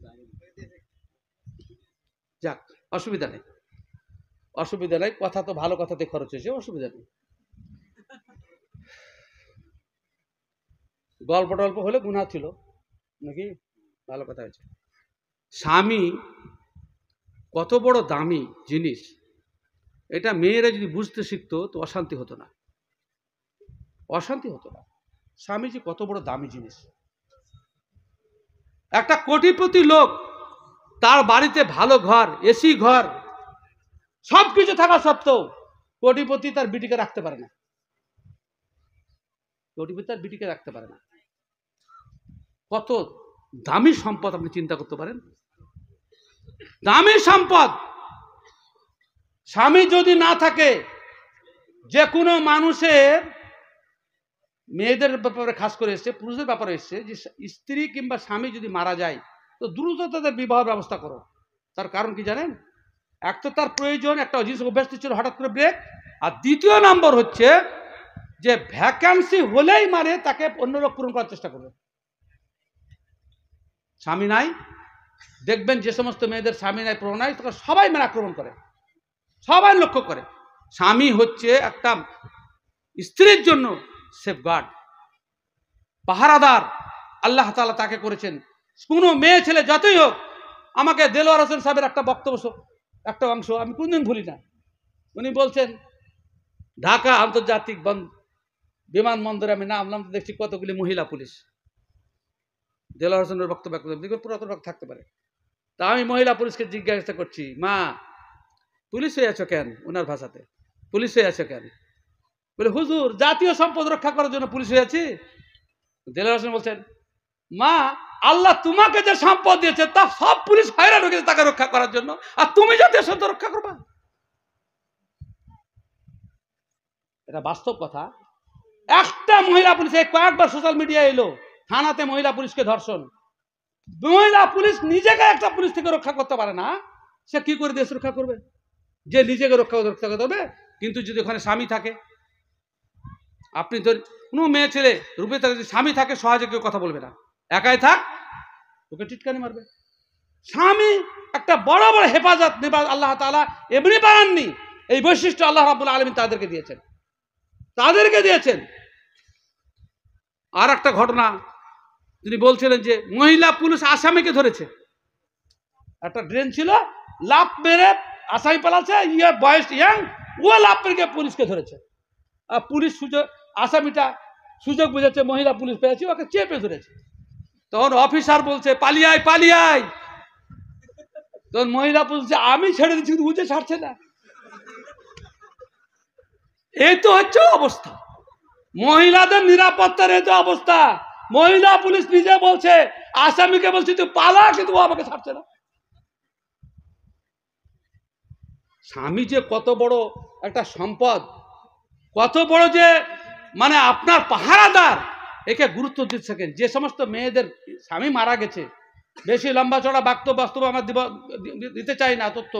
যাক, অসুবিধা নেই, কথা তো ভালো কথাতে খরচ হয়েছে, অসুবিধা নেই। গল্প টল্প হলে গুনাহ ছিল নাকি, ভালো কথা হয়েছে। স্বামী কত বড় দামি জিনিস, এটা মেয়েরা যদি বুঝতে শিখতো তো অশান্তি হতো না। স্বামী যে কত বড় দামি জিনিস। একটা কোটিপতি লোক, তার বাড়িতে ভালো ঘর, এসি ঘর, সবকিছু থাকা সত্ত্বেও কোটিপতি তার বিটিকে রাখতে পারে না। কত দামি সম্পদ আপনি চিন্তা করতে পারেন। দামি সম্পদ। স্বামী যদি না থাকে, যে কোনো মানুষের, মেয়েদের ব্যাপারে খাস করে এসছে, পুরুষদের ব্যাপারে এসছে, যে স্ত্রী কিংবা স্বামী যদি মারা যায় তো দ্রুত তাদের বিবাহ ব্যবস্থা করো। তার কারণ কি জানেন? এক তো তার প্রয়োজন, একটা জিনিস অভ্যস্ত ছিল, হঠাৎ করে ব্রেক। আর দ্বিতীয় নম্বর হচ্ছে যে ভ্যাকান্সি হলেই মানে তাকে অন্য লোক পূরণ করার চেষ্টা করবে। স্বামী নাই, দেখবেন যে সমস্ত মেয়েদের স্বামী নাই, প্রণয়, তারা সবাই মানে আক্রমণ করে, সবাই লক্ষ্য করে। স্বামী হচ্ছে একটা স্ত্রীর জন্য সেফগার্ড, পাহারাদার। আল্লাহ তাআলা তাকে করেছেন। কোনো মেয়ে ছেলে যতই হোক, আমাকে দেলোয়ার হোসেন সাহেবের একটা বক্তব্য, একটা অংশ আমি কোনদিন ভুলি না। উনি বলছেন, ঢাকা আন্তর্জাতিক বিমানবন্দরে আমি নামলাম, দেখছি কতগুলি মহিলা পুলিশ। দেলোয়ার হোসেনের বক্তব্য পুরাতন থাকতে পারে। তা আমি মহিলা পুলিশকে জিজ্ঞাসা করছি, মা পুলিশ হয়ে আছো কেন? ওনার ভাষাতে, পুলিশ হয়ে আছো কেন? বলে, হুজুর জাতীয় সম্পদ রক্ষা করার জন্য পুলিশ হয়েছি। দেলোয়ার হোসেন বলছেন, মা আল্লাহ তোমাকে যে সম্পদ দিয়েছে তা সব পুলিশ হয়রান হয়ে গেছে তাকে রক্ষা করার জন্য, আর তুমি জাতীয় সম্পদ রক্ষা করবা? এটা বাস্তব কথা। একটা মহিলা পুলিশ, কয়েকবার সোশ্যাল মিডিয়া এলো, থানাতে মহিলা পুলিশকে ধর্ষণ। মহিলা পুলিশ নিজেকে একটা পুলিশ থেকে রক্ষা করতে পারে না, সে কি করে দেশ রক্ষা করবে? যে নিজেকে রক্ষা করতে হবে, কিন্তু যদি ওখানে স্বামী থাকে, আপনি তো কোনো মেয়ে ছেলে রূপে তার যদি স্বামী থাকে, সহজে কেউ কথা বলবে না। একাই থাক, ওকে টিটকানি মারবে। স্বামী একটা বড় বড় হেফাজত নেবার আল্লাহ তাআলা এমনি বানাননি, এই বৈশিষ্ট্য আল্লাহ রাব্বুল আলামিন তাদেরকে দিয়েছেন। আর একটা ঘটনা, তিনি বলছিলেন যে মহিলা পুলিশ আসামিকে ধরেছে, একটা ড্রেন ছিল, লাফ মেরে আসামি পালাচ্ছে, বয়স ইয়াং, ও লাফ মেরে পুলিশকে ধরেছে। আর পুলিশ আসামিটা সুযোগ বুঝেছে, মহিলা পুলিশ পেয়েছে, ওকে চেপে ধরেছে। তখন অফিসার বলছে পালিয়ে আয়। তখন মহিলা পুলিশ আমি ছেড়ে দিচ্ছি, কিন্তু বুঝে ছাড়ছে না। এই তো হচ্ছে অবস্থা, মহিলাদের নিরাপত্তার এই তো অবস্থা। মহিলা পুলিশ নিজে বলছে, আসামিকে বলছে তুই পালা, কিন্তু ও আমাকে ছাড়ছে না। স্বামী যে কত বড় একটা সম্পদ, কত বড় যে মানে আপনার পাহারাদার, একে গুরুত্ব দিচ্ছেন। যে সমস্ত মেয়েদের স্বামী মারা গেছে, বেশি লম্বা চড়া বাস্তব আমার দিতে চাই না তথ্য,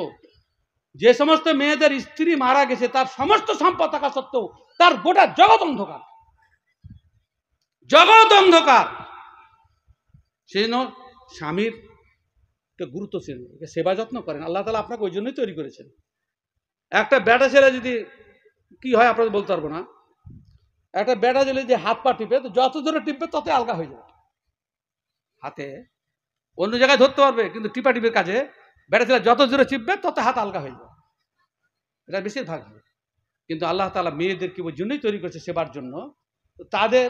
যে সমস্ত মেয়েদের স্ত্রী মারা গেছে তার সমস্ত সম্পদ থাকা সত্ত্বেও তার গোটা জগৎ অন্ধকার। সেই জন্য স্বামীর গুরুত্ব ছিল, সেবা যত্ন করেন। আল্লাহ তাআলা আপনাকে ওই জন্যই তৈরি করেছেন। একটা বেটা ছেলে যদি কি হয় আপনাদের বলতে পারবো না, একটা বেটা ছেলে যে হাত পা টিপে, তো যত জোরে টিপবে তত আলগা হয়ে যাবে। হাতে অন্য জায়গায় ধরতে পারবে, কিন্তু টিপাটিপের কাজে বেটা ছেলে যত জোরে টিপবে তত হাত আলগা হয়ে যাবে, এটা বেশিরভাগ হবে। কিন্তু আল্লাহ তাআলা মেয়েদেরকে ওই জন্যই তৈরি করেছে, সেবার জন্য। তাদের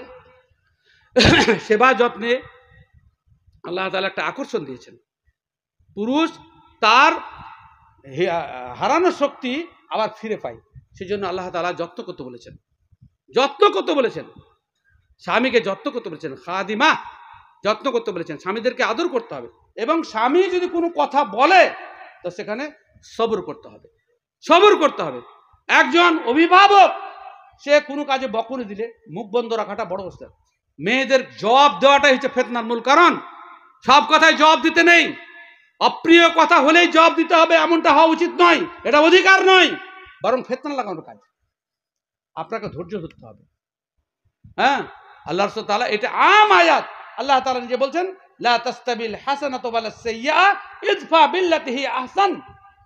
সেবা যত্নে আল্লাহ তাআলা একটা আকর্ষণ দিয়েছেন। পুরুষ তার হারানো শক্তি আবার ফিরে পায়, সেই জন্য আল্লাহ তাআলা যত্ন করতে বলেছেন। স্বামীকে যত্ন করতে বলেছেন, খাদিমা, যত্ন করতে বলেছেন। স্বামীদেরকে আদর করতে হবে, এবং স্বামী যদি কোনো কথা বলে তো সেখানে সবর করতে হবে। একজন অভিভাবক সে কোনো কাজে বকুনি দিলে মুখ বন্ধ রাখাটা বড় অবস্থা। মেয়েদের জবাব দেওয়াটাই হচ্ছে ফিতনার মূল কারণ। সব কথায় জবাব দিতে নেই, অপ্রিয় কথা হলেই জবাব দিতে হবে এমনটা হওয়া উচিত নয়, এটা অধিকার নয়, বরং ফিতনা লাগানোর কাজ। আপনাকে ধৈর্য ধরতে হবে। হ্যাঁ, আল্লাহ রাসূল তাআলা, এটা আম আয়াত, আল্লাহ তাআলা নিজে বলছেন লা তাস্তাবিল হাসানাতু ওয়ালা সাইয়্যা ইদফা বিল্লাতি হি আহসান।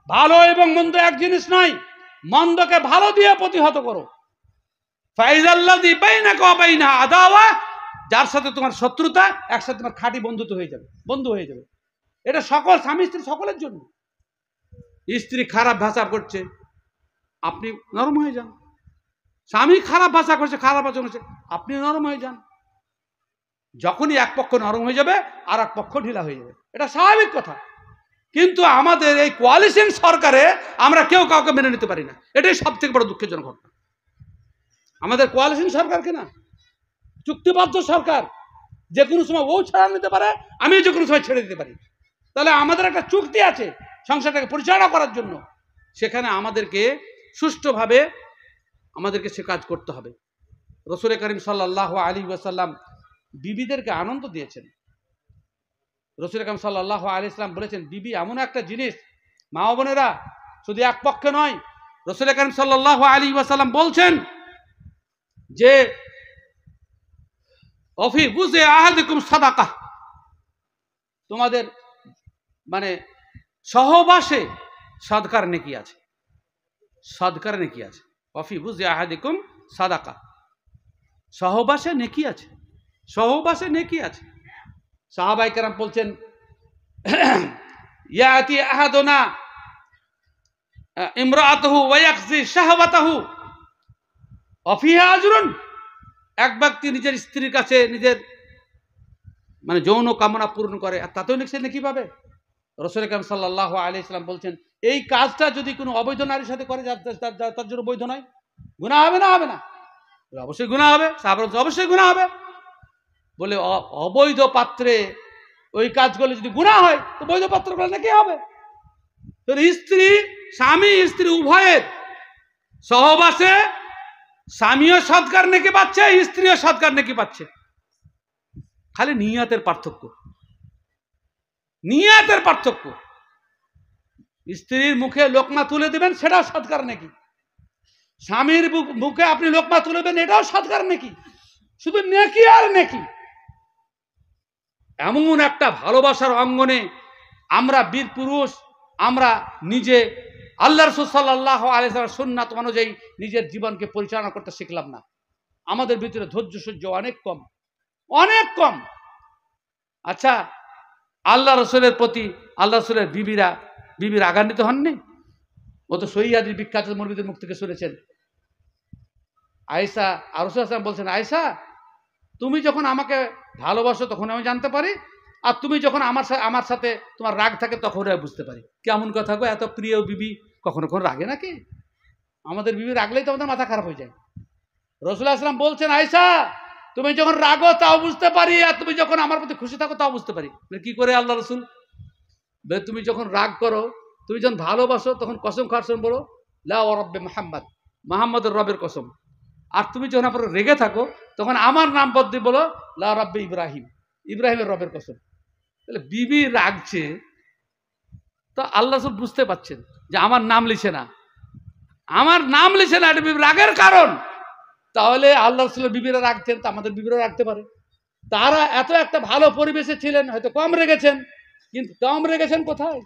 ভালো এবং মন্দ এক জিনিস নয়, মন্দকে ভালো দিয়ে প্রতিহত করো। ফাইজাল্লাযী বাইনাকা ওয়া বাইনাহা আদাওয়া, যার সাথে তোমার শত্রুতা, একসাথে তোমার খাঁটি বন্ধু হয়ে যাবে। এটা সকল স্বামী স্ত্রী সকলের জন্য। স্ত্রী খারাপ ভাষা করছে, আপনি নরম হয়ে যান। স্বামী খারাপ ভাষা করছে, খারাপ আচরণ করছে, আপনি নরম হয়ে যান। যখনই এক পক্ষ নরম হয়ে যাবে আর এক পক্ষ ঢিলা হয়ে যাবে, এটা স্বাভাবিক কথা। কিন্তু আমাদের এই কোয়ালিশন সরকারে আমরা কেউ কাউকে মেনে নিতে পারি না, এটাই সব থেকে বড় দুঃখজনক ঘটনা। আমাদের কোয়ালিশন সরকার কিনা চুক্তিবদ্ধ সরকার, যে কোনো সময় ও ছাড়া নিতে পারে, আমি যে কোনো সময় ছেড়ে দিতে পারি। তাহলে আমাদের একটা চুক্তি আছে সংসারটাকে পরিচালনা করার জন্য, সেখানে আমাদেরকে সুষ্ঠুভাবে সে কাজ করতে হবে। রাসূল করিম সাল্লাল্লাহু আলাইহি ওয়াসাল্লাম বিবিদেরকে আনন্দ দিয়েছেন। রাসূল করিম সাল্লাল্লাহু আলাইহি ওয়াসাল্লাম বলেছেন, বিবি এমন একটা জিনিস, মা ও বোনেরা, শুধু এক পক্ষে নয়। রাসূল করিম সাল্লাল্লাহু আলাইহি ওয়াসাল্লাম বলছেন যে অফি বুযে আহাদিকুম সাদাকা, তোমাদের মানে সহবাসে সদকার নেকি আছে। অফি বুযে আহাদিকুম সাদাকা, সহবাসে নেকি আছে। সাহাবায়ে কেরাম বলছেন, ইয়াতি আহাদুনা ইমরাআতুহু ওয়া ইয়াকজি শাহওয়াতাহু অফিহা আজরুন। এক ব্যক্তি নিজের স্ত্রীর কাছে নিজের মানে যৌন কামনা পূরণ করে, আর তাতেও নেকি পাবে। রাসূল আকরাম সাল্লাল্লাহু আলাইহি ওয়াসাল্লাম বলছেন, এই কাজটা যদি কোনো অবৈধ নারীর সাথে করে, তার জন্য বৈধ নয়, গুনাহ হবে না? অবশ্যই গুনাহ হবে। সাহাবারা অবশ্যই গুনাহ হবে বলে, অবৈধ পাত্রে ওই কাজগুলো যদি গুনাহ হয় তো বৈধ পাত্র করলে নাকি হবে। তো স্বামী স্ত্রী উভয়ের সহবাসে স্বামীও সদকার নেকি পাচ্ছে, স্ত্রীও সদকার নেকি পাচ্ছে। খালি নিয়তের পার্থক্য। স্ত্রীর মুখে লোকমা তুলে দেবেন, সেটাও সদকার নেকি। স্বামীর মুখে আপনি লোকমা তুলে দেবেন, এটাও সদকার নেকি। শুধু নেকি আর নেকি। এমন একটা ভালোবাসার অঙ্গনে আমরা বীর পুরুষ, আমরা নিজে আল্লাহ রাসূল সাল্লাল্লাহু আলাইহি ওয়াসাল্লাম সুন্নাত অনুযায়ী নিজের জীবনকে পরিচালনা করতে শিখলাম না। আমাদের ভিতরে ধৈর্য সহ্য অনেক কম, অনেক কম। আচ্ছা, আল্লাহ রসুলের প্রতি আল্লাহ রসুলের বিবিরা রাগান্বিত হননি? ও তো সহিহ হাদিস বিখ্যাত মুরবিদের মুখ থেকে শুনেছেন। আয়েশা আর রাসূল সাল্লাল্লাহু আলাইহি ওয়াসাল্লাম বলছেন, আয়েশা তুমি যখন আমাকে ভালোবাসো তখন আমি জানতে পারি, আর তুমি যখন আমার সাথে তোমার রাগ থাকে তখন আমি বুঝতে পারি। কেমন কথা গো, এত প্রিয় বিবি কখনো কখনো রাগে নাকি? আমাদের বিবি রাগলেই তো আমাদের মাথা খারাপ হয়ে যায়। রাসূলুল্লাহ সাল্লাল্লাহু আলাইহি ওয়াসাল্লাম বলছেন, আয়েশা তুমি যখন রাগো তাও বুঝতে পারি, আর তুমি যখন আমার প্রতি খুশি থাকো তাও বুঝতে পারি। কি করে আল্লাহ রসুল? তুমি যখন রাগ করো, তুমি যখন ভালোবাসো তখন কসম খাওয়ার বলো লা ওয়া রাব্বি মুহাম্মদ, মুহাম্মদের রবের কসম। আর তুমি যখন আপনার রেগে থাকো তখন আমার নাম বদলে বলো লা রাব্বি ইব্রাহিম, ইব্রাহিমের রবের কসম। তাহলে বিবি রাগছে তো আল্লাহ রসুল বুঝতে পারছেন যে আমার নাম লিখে না, আমার নাম লিখে না, এটা বিবি রাগের কারণ। তাহলে আল্লাহ রসুলের বিবিরা রাখতেন তো আমাদের বিবিরা রাখতে পারে। তারা এত একটা ভালো পরিবেশে ছিলেন, হয়তো কম রেগেছেন, কিন্তু কম রেগেছেন কোথায়?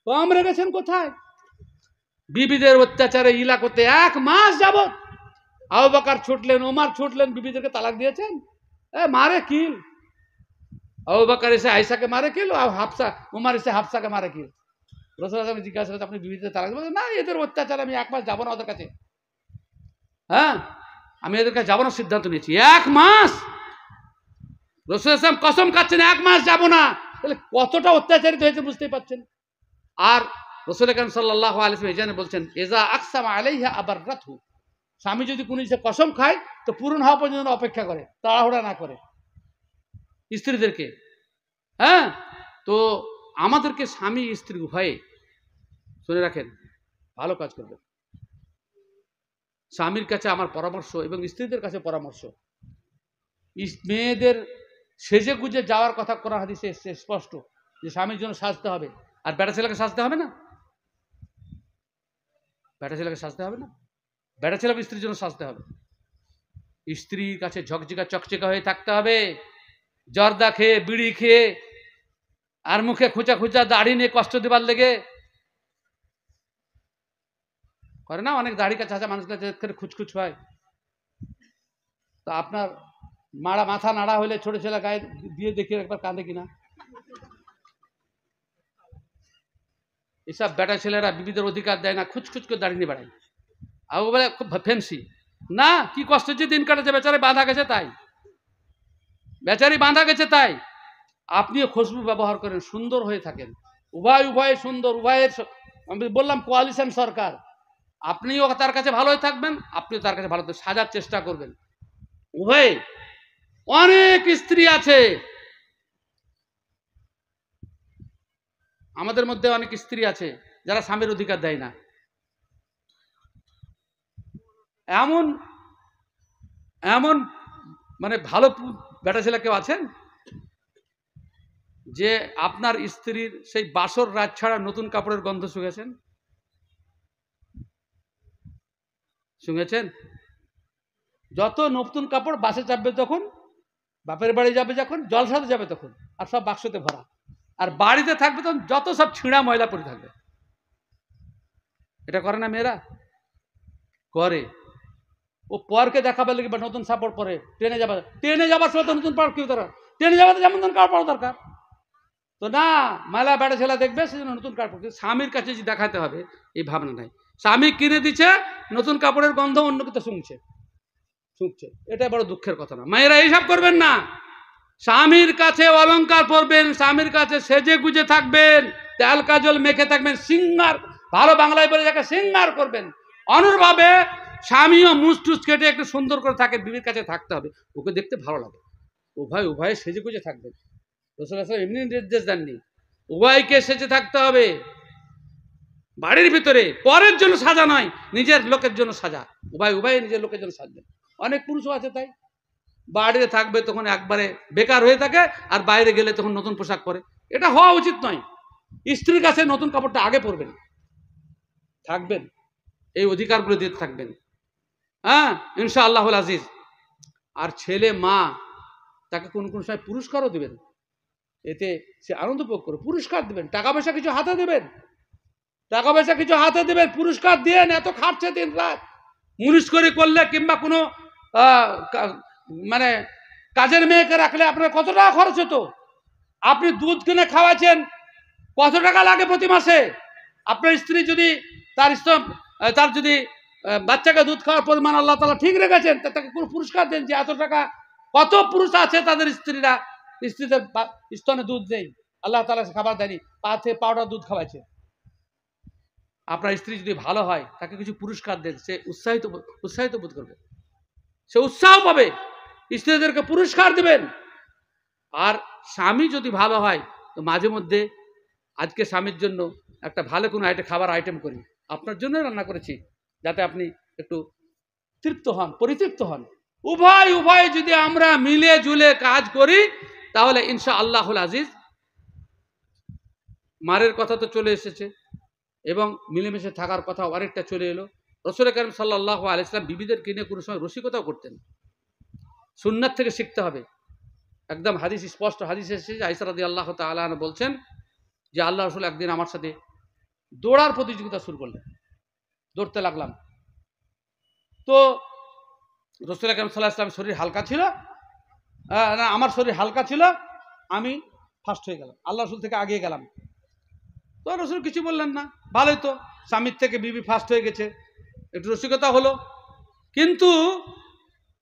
কম রেগেছেন কোথায়? বিবিদের অত্যাচারে ইলা করতে 1 মাস যাবত আবু বকর ছুটলেন, ওমর ছুটলেন, বিবিদেরকে তালাক দিয়েছেন। মারে কিল, আবু বকর এসে আয়েশাকে মারে কিল, আর হাফসা ওমর এসে হাফসাকে মারে কিল। রাসূলুল্লাহ সাল্লাল্লাহু আলাইহি ওয়াসাল্লাম জিজ্ঞাসা করলেন, আপনি বিবিদের তালাক দিবেন? না, এদের অত্যাচার আমি 1 মাস যাবো না ওদের কাছে। হ্যাঁ, আমি এদের কাছে যাবো না সিদ্ধান্ত নিয়েছি। 1 মাস রাসূলুল্লাহ সাল্লাল্লাহু আলাইহি ওয়াসাল্লাম কসম খাচ্ছেন 1 মাস যাবো না। তাহলে কতটা অত্যাচারিত হয়েছে বুঝতেই পারছেন। আর রাসূল আকরাম সাল্লাল্লাহু আলাইহি ওয়াসাল্লাম এজন্য বলছেন, ইজা আকসামা আলাইহা আবাররাতহু, স্বামী যদি কোনো জিনিসে কসম খায় তো পূরণ হওয়া পর্যন্ত অপেক্ষা করে, তাড়াহুড়া না করে স্ত্রীদেরকে। হ্যাঁ, তো আমাদেরকে স্বামী স্ত্রী উভয়ে শুনে রাখেন, ভালো কাজ করবেন। স্বামীর কাছে আমার পরামর্শ এবং স্ত্রীদের কাছে পরামর্শ, মেয়েদের সেজে গুজে যাওয়ার কথা কোরআন হাদিসে এসেছে স্পষ্ট, যে স্বামীর জন্য সাজতে হবে। আর বেটা ছেলেকে সাজতে হবে না? বেটা ছেলেকে সাজতে হবে না? বেটা ছেলে স্ত্রীর জন্য সাজতে হবে। স্ত্রীর কাছে ঝকঝকা চকচকা হয়ে থাকতে হবে, জর্দা খেয়ে, বিড়ি খেয়ে, আর মুখে খুঁচা খুঁচা দাড়ি নিয়ে কষ্ট দেবার লেগে করে না অনেক দাড়ি কাছে আছে মানুষকে খুচখুচ হয়। তো আপনার মাথা নাড়া হলে ছোট ছেলে গায়ে দিয়ে দেখে একবার কাঁদে কিনা? এসব বেটা ছেলেরা বিবিদের অধিকার দেয় না, খুচখুচ করে দাঁড়িয়ে বেড়ায়, আর বলে খুব ফ্যান্সি। না, কি কষ্ট যে দিন কাটাচ্ছে, বেচারে বাঁধা গেছে তাই, বেচারি বাঁধা গেছে তাই। আপনিও খুশবু ব্যবহার করেন, সুন্দর হয়ে থাকেন, উভয়ে সুন্দর, উভয়ের আমি বললাম কোয়ালিশন সরকার। আপনিও তার কাছে ভালো হয়ে থাকবেন, আপনিও তার কাছে ভালো সাজার চেষ্টা করবেন উভয়ে। অনেক স্ত্রী আছে আমাদের মধ্যে, অনেক স্ত্রী আছে যারা স্বামীর অধিকার দেয় না। এমন এমন মানে ভালো বেটা ছেলে কেউ আছেন যে আপনার স্ত্রীর সেই বাসর রাত ছাড়া নতুন কাপড়ের গন্ধ শুঁকেছেন? শুনেছেন? যত নতুন কাপড় বাসে চাপবে তখন, বাপের বাড়ি যাবে যখন, জলসাতে যাবে তখন, আর সব বাক্সতে ভরা, আর বাড়িতে থাকবে তখন যত সব ছিঁড়া ময়লা পড়ে থাকবে। এটা করে না মেয়েরা? করে। ও পরকে দেখাবার লেগে নতুন কাপড় পরে ট্রেনে যাবার সময় তো নতুন কাপড়, কেউ তারা ট্রেনে যাবে যেমন নতুন কাপড় দরকার তো না, মেলা বেটা ছেলে দেখবে সেজন্য নতুন কাপড়। স্বামীর কাছে যে দেখাতে হবে এই ভাবনা নাই। স্বামী কিনে দিচ্ছে নতুন কাপড়ের গন্ধ অন্য কিছু শুনছে, এটা বড় দুঃখের কথা না? মায়েরা এইসব করবেন না। স্বামীর কাছে অলংকার পরবেন, স্বামীর কাছে সেজে গুজে থাকবেন, তেল কাজল মেখে থাকবেন, সিঙ্গার, ভালো বাংলায় বলে যাকে সিঙ্গার করবেন। অনুরূপভাবে স্বামীও মুছটুস কেটে একটু সুন্দর করে থাকে, বিবির কাছে থাকতে হবে, ওকে দেখতে ভালো লাগে। উভয়ে সেজে গুজে থাকবেন। রাসূলুল্লাহ সাল্লাল্লাহু আলাইহি ওয়াসাল্লাম এমনি নির্দেশ দেননি, উভয়কে সেজে থাকতে হবে। বাড়ির ভিতরে পরের জন্য সাজা নয়, নিজের লোকের জন্য সাজা। উভয় নিজের লোকের জন্য সাজবেন। অনেক পুরুষও আছে তাই, বাড়িতে থাকবে তখন একবারে বেকার হয়ে থাকে, আর বাইরে গেলে তখন নতুন পোশাক পরে। এটা হওয়া উচিত নয়। স্ত্রীর কাছে নতুন কাপড়টা আগে পরবেন, থাকবেন, এই অধিকারগুলো দিতে থাকবেন। হ্যাঁ, ইনশাআল্লাহুল আজিজ। আর ছেলে মা, তাকে কোন সময় পুরস্কারও দিবেন। এতে সে আনন্দ উপভোগ করে। পুরস্কার দেবেন, টাকা পয়সা কিছু হাতে দেবেন, টাকা পয়সা কিছু হাতে দেবেন, পুরস্কার দিয়েন। এত খাটছে দিন রাত, মুনিশ করে করলে কিংবা কোনো মানে কাজের মেয়েকে রাখলে আপনার কত টাকা খরচ হতো। আপনি দুধ কিনে খাওয়াচ্ছেন, কত টাকা লাগে প্রতি মাসে। আপনার স্ত্রী যদি তার যদি বাচ্চাকে দুধ খাওয়ার পরিমাণ আল্লাহ তাআলা ঠিক রেখেছেন, তাকে কোনো পুরস্কার দেন যে এত টাকা। কত পুরুষ আছে তাদের স্ত্রীদের স্তনে দুধ নেই, আল্লাহ তাআলা খাবার দেয়নি, পাউডার দুধ খাওয়াচ্ছে। আপনার স্ত্রী যদি ভালো হয়, তাকে কিছু পুরস্কার দেন, সে উৎসাহিত বোধ করবে, সে উৎসাহ পাবে। স্ত্রীদেরকে পুরস্কার দেবেন। আর স্বামী যদি ভালো হয়, তো মাঝে মধ্যে আজকে স্বামীর জন্য একটা ভালো কোনো খাবার আইটেম করি, আপনার জন্য রান্না করেছি, যাতে আপনি একটু তৃপ্ত হন, পরিতৃপ্ত হন। উভয় যদি আমরা মিলে জুলে কাজ করি, তাহলে ইনশাআল্লাহুল আজিজ মারের কথা তো চলে এসেছে এবং মিলেমিশে থাকার কথা অনেকটা চলে এলো। রাসূল কারীম সাল্লাল্লাহু আলাইহি ওয়াসাল্লাম বিবিদেরকে নিয়ে কোনো সময় রসিকতাও করতেন। সুন্নাত থেকে শিখতে হবে। একদম হাদিস, স্পষ্ট হাদিস এসেছে, আয়েশা রাদিয়াল্লাহু তাআলা আনহা বলছেন যে আল্লাহ রাসূল একদিন আমার সাথে দৌড়ার প্রতিযোগিতা শুরু করলেন। দৌড়তে লাগলাম। তো রাসূল কারীম সাল্লাল্লাহু আলাইহি ওয়াসাল্লামের শরীর হালকা ছিল, না আমার শরীর হালকা ছিল, আমি ফার্স্ট হয়ে গেলাম, আল্লাহ রাসূল থেকে আগিয়ে গেলাম। তো রাসূল কিছু বললেন না, ভালোই তো, স্বামীর থেকে বিবি ফার্স্ট হয়ে গেছে, একটু রসিকতা হলো। কিন্তু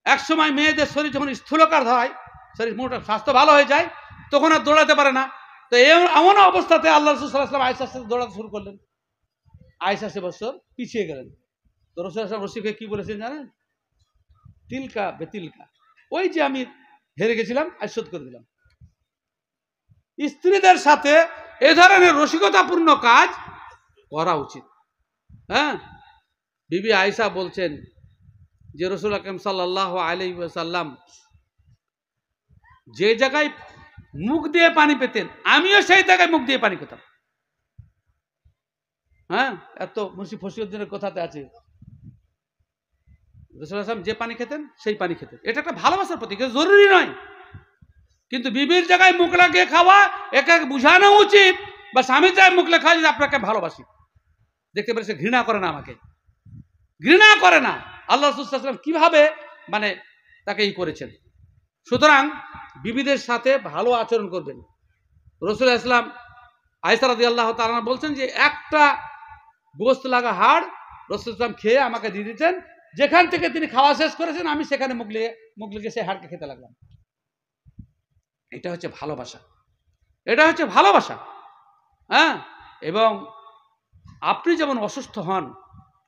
একসময় মেয়েদের শরীর যখন স্থূলকার হয়, শরীর মোটা স্বাস্থ্য ভালো হয়ে যায়, তখন আর দৌড়াতে পারে না। তো এমন অবস্থাতে আল্লাহ রাসূল সাল্লাল্লাহু আলাইহি ওয়াসাল্লাম আয়েশার সাথে দৌড়াতে শুরু করলেন। আয়েশা সে বছর পিছিয়ে গেলেন। তো রাসূল সাল্লাল্লাহু আলাইহি ওয়াসাল্লাম রসিকে কি বলেছেন জানেন? তিলকা বেতিলকা, ওই যে আমি হেরে গেছিলাম, আজ শোধ করে দিলাম। স্ত্রীদের সাথে এ ধরনের রসিকতাপূর্ণ কাজ করা উচিত। হ্যাঁ, বিবি আয়েশা বলছেন যে রাসূল আকরাম সাল্লাল্লাহু আলাইহি ওয়াসাল্লাম যে জায়গায় মুখ দিয়ে পানি পেতেন, আমিও সেই জায়গায় মুখ দিয়ে পানি পেতাম। হ্যাঁ, এত মুন্সি ফসিউদ্দিনের কথাতে আছে, রাসূল সাল্লাল্লাহু যে পানি খেতেন সেই পানি খেতেন। এটা একটা ভালোবাসার প্রতীক, জরুরি নয়। কিন্তু বিবির জায়গায় মুখ লাগিয়ে খাওয়া, একে বুঝানো উচিত, বা স্বামীর জায়গায় মুখ লেখা যে আপনাকে ভালোবাসি। দেখতে পারে সে ঘৃণা করে না, আমাকে ঘৃণা করে না। আল্লাহ রাসূল সাল্লাল্লাহু আলাইহি ওয়াসাল্লাম কিভাবে মানে তাকে করেছেন। সুতরাং বিবিদের সাথে ভালো আচরণ করবেন। রাসূল ইসলাম আয়েশা রাদিয়াল্লাহু তাআলা আনহা বলছেন যে একটা গোশত লাগা হাড় রাসূল ইসলাম খেয়ে আমাকে দিয়ে দিতেন, যেখান থেকে তিনি খাওয়া শেষ করেছেন আমি সেখানে মুখ লেগে সেই হাড়কে খেতে লাগলাম। এটা হচ্ছে ভালোবাসা, এটা হচ্ছে ভালোবাসা। হ্যাঁ, এবং আপনি যেমন অসুস্থ হন,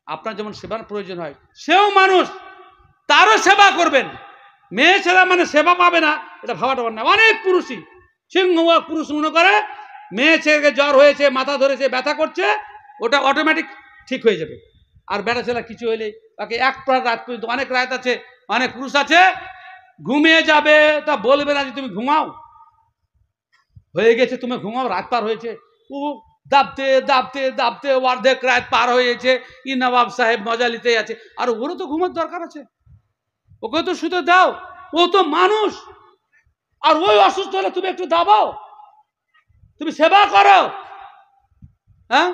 আপনার যেমন সেবার প্রয়োজন হয়, সেও মানুষ, তারও সেবা করবেন। মেয়ে ছেলে মানে সেবা পাবে না, এটা ভাবাটা না। অনেক পুরুষই পুরুষ মনে করে মেয়ে ছেলেকে জ্বর হয়েছে, মাথা ধরেছে, ব্যথা করছে, ওটা অটোমেটিক ঠিক হয়ে যাবে। আর বেটা ছেলে কিছু হইলে তাকে এক রাত পর্যন্ত, অনেক রাত আছে, অনেক পুরুষ আছে ঘুমিয়ে যাবে, তা বলবে না যে তুমি ঘুমাও, হয়ে গেছে তুমি ঘুমাও, রাত পার হয়েছে। ও দাবতে দাবতে দাবতে অর্ধেক রাত পার হয়েছে, ই নবাব সাহেব মজা নিতেই আছে। আর ওরও তো ঘুমার দরকার আছে, ওকে তো শুতে দাও, ও তো মানুষ। আর ওই অসুস্থ হলে তুমি একটু দাবাও, তুমি সেবা করো। হ্যাঁ,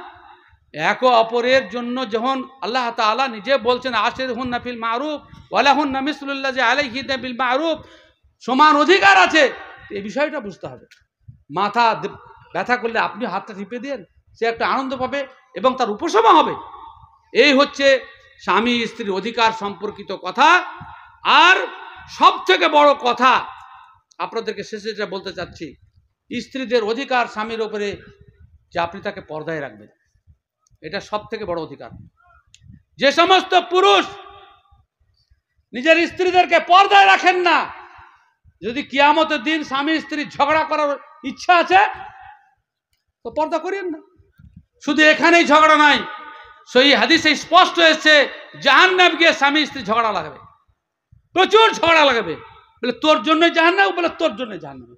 এক অপরের জন্য যখন আল্লাহ তাআলা নিজে বলছেন আশিরহুন্না ফিল মারুফ ওয়ালাহুন্না মিসলুল্লাযী আলাইহি বিল মারুফ, সমান অধিকার আছে, এই বিষয়টা বুঝতে হবে। মাথা ব্যথা করলে আপনি হাতটা টিপে দেন, সে একটা আনন্দ পাবে এবং তার উপশম হবে। এই হচ্ছে স্বামী স্ত্রীর অধিকার সম্পর্কিত কথা। আর সব থেকে বড় কথা আপনাদেরকে শেষে যেটা বলতে চাচ্ছি, স্ত্রীদের অধিকার স্বামীর উপরে যে আপনি তাকে পর্দায় রাখবেন, এটা সব থেকে বড় অধিকার। যে সমস্ত পুরুষ নিজের স্ত্রীদেরকে পর্দায় রাখেন না, যদি কিয়ামতের দিন স্বামী স্ত্রী ঝগড়া করার ইচ্ছা আছে তো পর্দা করেন না। শুধু এখানেই ঝগড়া নাই, সহি হাদিসে স্পষ্ট হয়েছে জাহান্নামে গিয়ে স্বামী স্ত্রী ঝগড়া লাগাবে, প্রচুর ঝগড়া লাগাবে, বলে তোর জন্য জাহান্নাম, বলে তোর জন্য জাহান্নাম।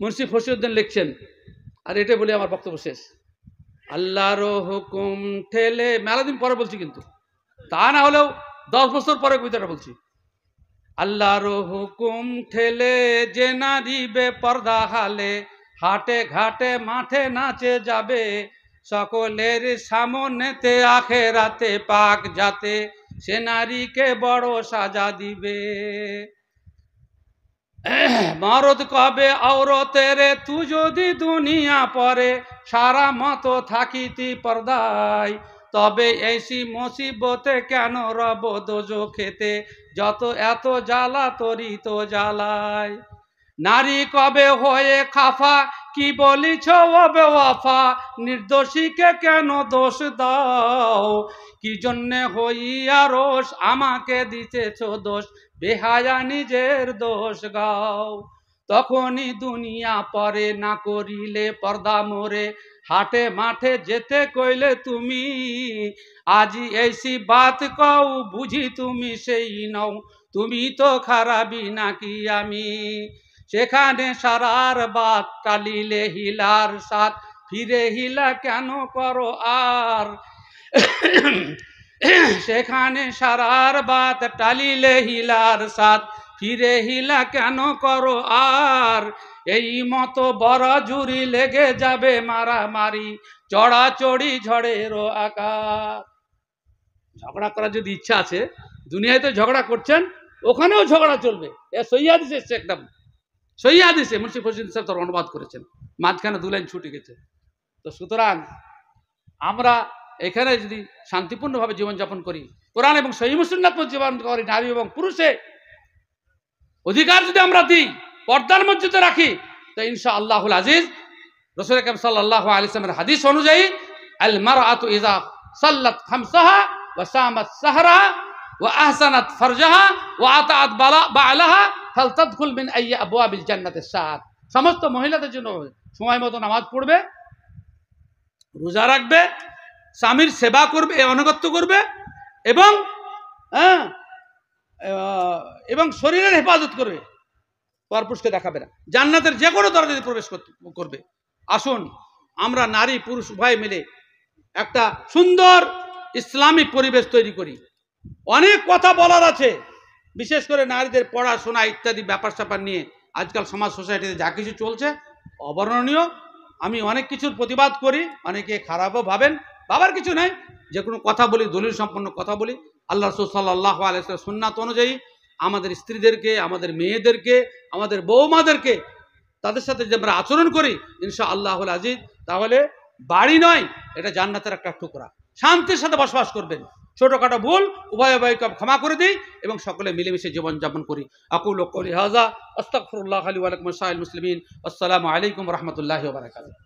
মুন্সি ফসিউদ্দিন লিখছেন, আর এটা বলে আমার বক্তব্য শেষ। আল্লাহর হুকুম ঠেলে, মেলা দিন পরে বলছি, কিন্তু তা না হলেও 10 বছর পরে কবিতাটা বলছি। আল্লাহর হুকুম ঠেলে যে নারী বেপর্দা হালে হাটে ঘাটে মাঠে নাচে যাবে, সকলের সামনেতে আখেরাতে পাক যাতে সে নারীকে বড় সাজা দিবে। মরদ কবে আওরতের তু যদি দুনিয়া পরে, সারা মতো থাকিতি পর্দায়, তবে এসি মুসিবতে কেন রব দোজখেতে, যত এত জ্বালা তরিত জ্বালায়। নারী কবে হয়ে খাফা, কি বলিছ ও বেওয়াফা, নির্দোষীকে কেন দোষ দাও, কি জন্যে হইয়া রোষ আমাকে দিতেছ দোষ, বেহায়া নিজের দোষ গাও। তখনই দুনিয়া পরে না করিলে পর্দা মোরে, হাটে মাঠে যেতে কইলে তুমি, আজি এইসি বাত কও বুঝি তুমি সেই নও, তুমি তো খারাপি নাকি আমি। সেখানে সারার বাত টালিলে হিলার সাথ, ফিরে হিলা কেন করো আর, সেখানে সারার বাত টালিলে হিলার সাথ, ফিরে হিলা কেন করো আর, এই মতো বড় জুরি লেগে যাবে মারামারি, চড়াচড়ি ঝড়েরও আকার। ঝগড়া করার যদি ইচ্ছা আছে, দুনিয়ায় তো ঝগড়া করছেন, ওখানেও ঝগড়া চলবে। এ সহি হাদিস এসছে, একদম সহি হাদিসে মুন্সি ফজলুল সাহেব তার অনুবাদ করেছেন, মাঝখানে 2 লাইন ছুটে গেছে। তো সুতরাং আমরা এখানে যদি শান্তিপূর্ণভাবে জীবনযাপন করি, কোরআন এবং সহিহ সুন্নাত মত জীবন করি, নারী এবং পুরুষে অধিকার যদি আমরা দিই, পর্দার মধ্যে রাখি, তো ইনশাআল্লাহুল আজিজ রাসূল আকরাম সাল্লাল্লাহু আলাইহি ওয়াসাল্লামের হাদিস অনুযায়ী আল মারআতু ইযা সাল্লাত খামসাহা ওয়া সামাত সাহরাহা ওয়া আহসানাত ফারজাহা ওয়া আতাআত বা'লাহা ফালতাদখুল মিন আইয়ি আবওয়াবিল জান্নাতিস সাত। সমস্ত মহিলাদের জন্য সময় মতো নামাজ পড়বে, রোজা রাখবে, স্বামীর সেবা করবে, আনুগত্য করবে, এবং এবং শরীরের হেফাজত করবে, পরপুরুষকে দেখাবে না, জান্নাতের যে কোনো দরজায় প্রবেশ করবে। আসুন আমরা নারী পুরুষ উভয় মিলে একটা সুন্দর ইসলামিক পরিবেশ তৈরি করি। অনেক কথা বলার আছে, বিশেষ করে নারীদের পড়াশোনা ইত্যাদি ব্যাপার স্যাপার নিয়ে আজকাল সমাজ সোসাইটিতে যা কিছু চলছে অবর্ণনীয়। আমি অনেক কিছুর প্রতিবাদ করি, অনেকে খারাপও ভাবেন, ভাবার কিছু নাই, যে কোনো কথা বলি দলিল সম্পন্ন কথা বলি। আল্লাহ রাসূল সাল্লাল্লাহু আলাইহি ওয়াসাল্লাম সুন্নাত অনুযায়ী আমাদের স্ত্রীদেরকে, আমাদের মেয়েদেরকে, আমাদের বৌমাদেরকে, তাদের সাথে যে আমরা আচরণ করি ইনশাআল্লাহুল আজিজ, তাহলে বাড়ি নয়, এটা জান্নাতের একটা টুকরা, শান্তির সাথে বসবাস করবেন। ছোটখাটো ভুল উভয় উভয়কে ক্ষমা করে দিই এবং সকলে মিলেমিশে জীবনযাপন করি। আকুলু কওলি হাযা আস্তাগফিরুল্লাহ লি ওয়া লাকুম ওয়া লিসাইরিল মুসলিমিন। আসসালামু আলাইকুম ওয়া রাহমাতুল্লাহি ওয়া বারাকাতুহু।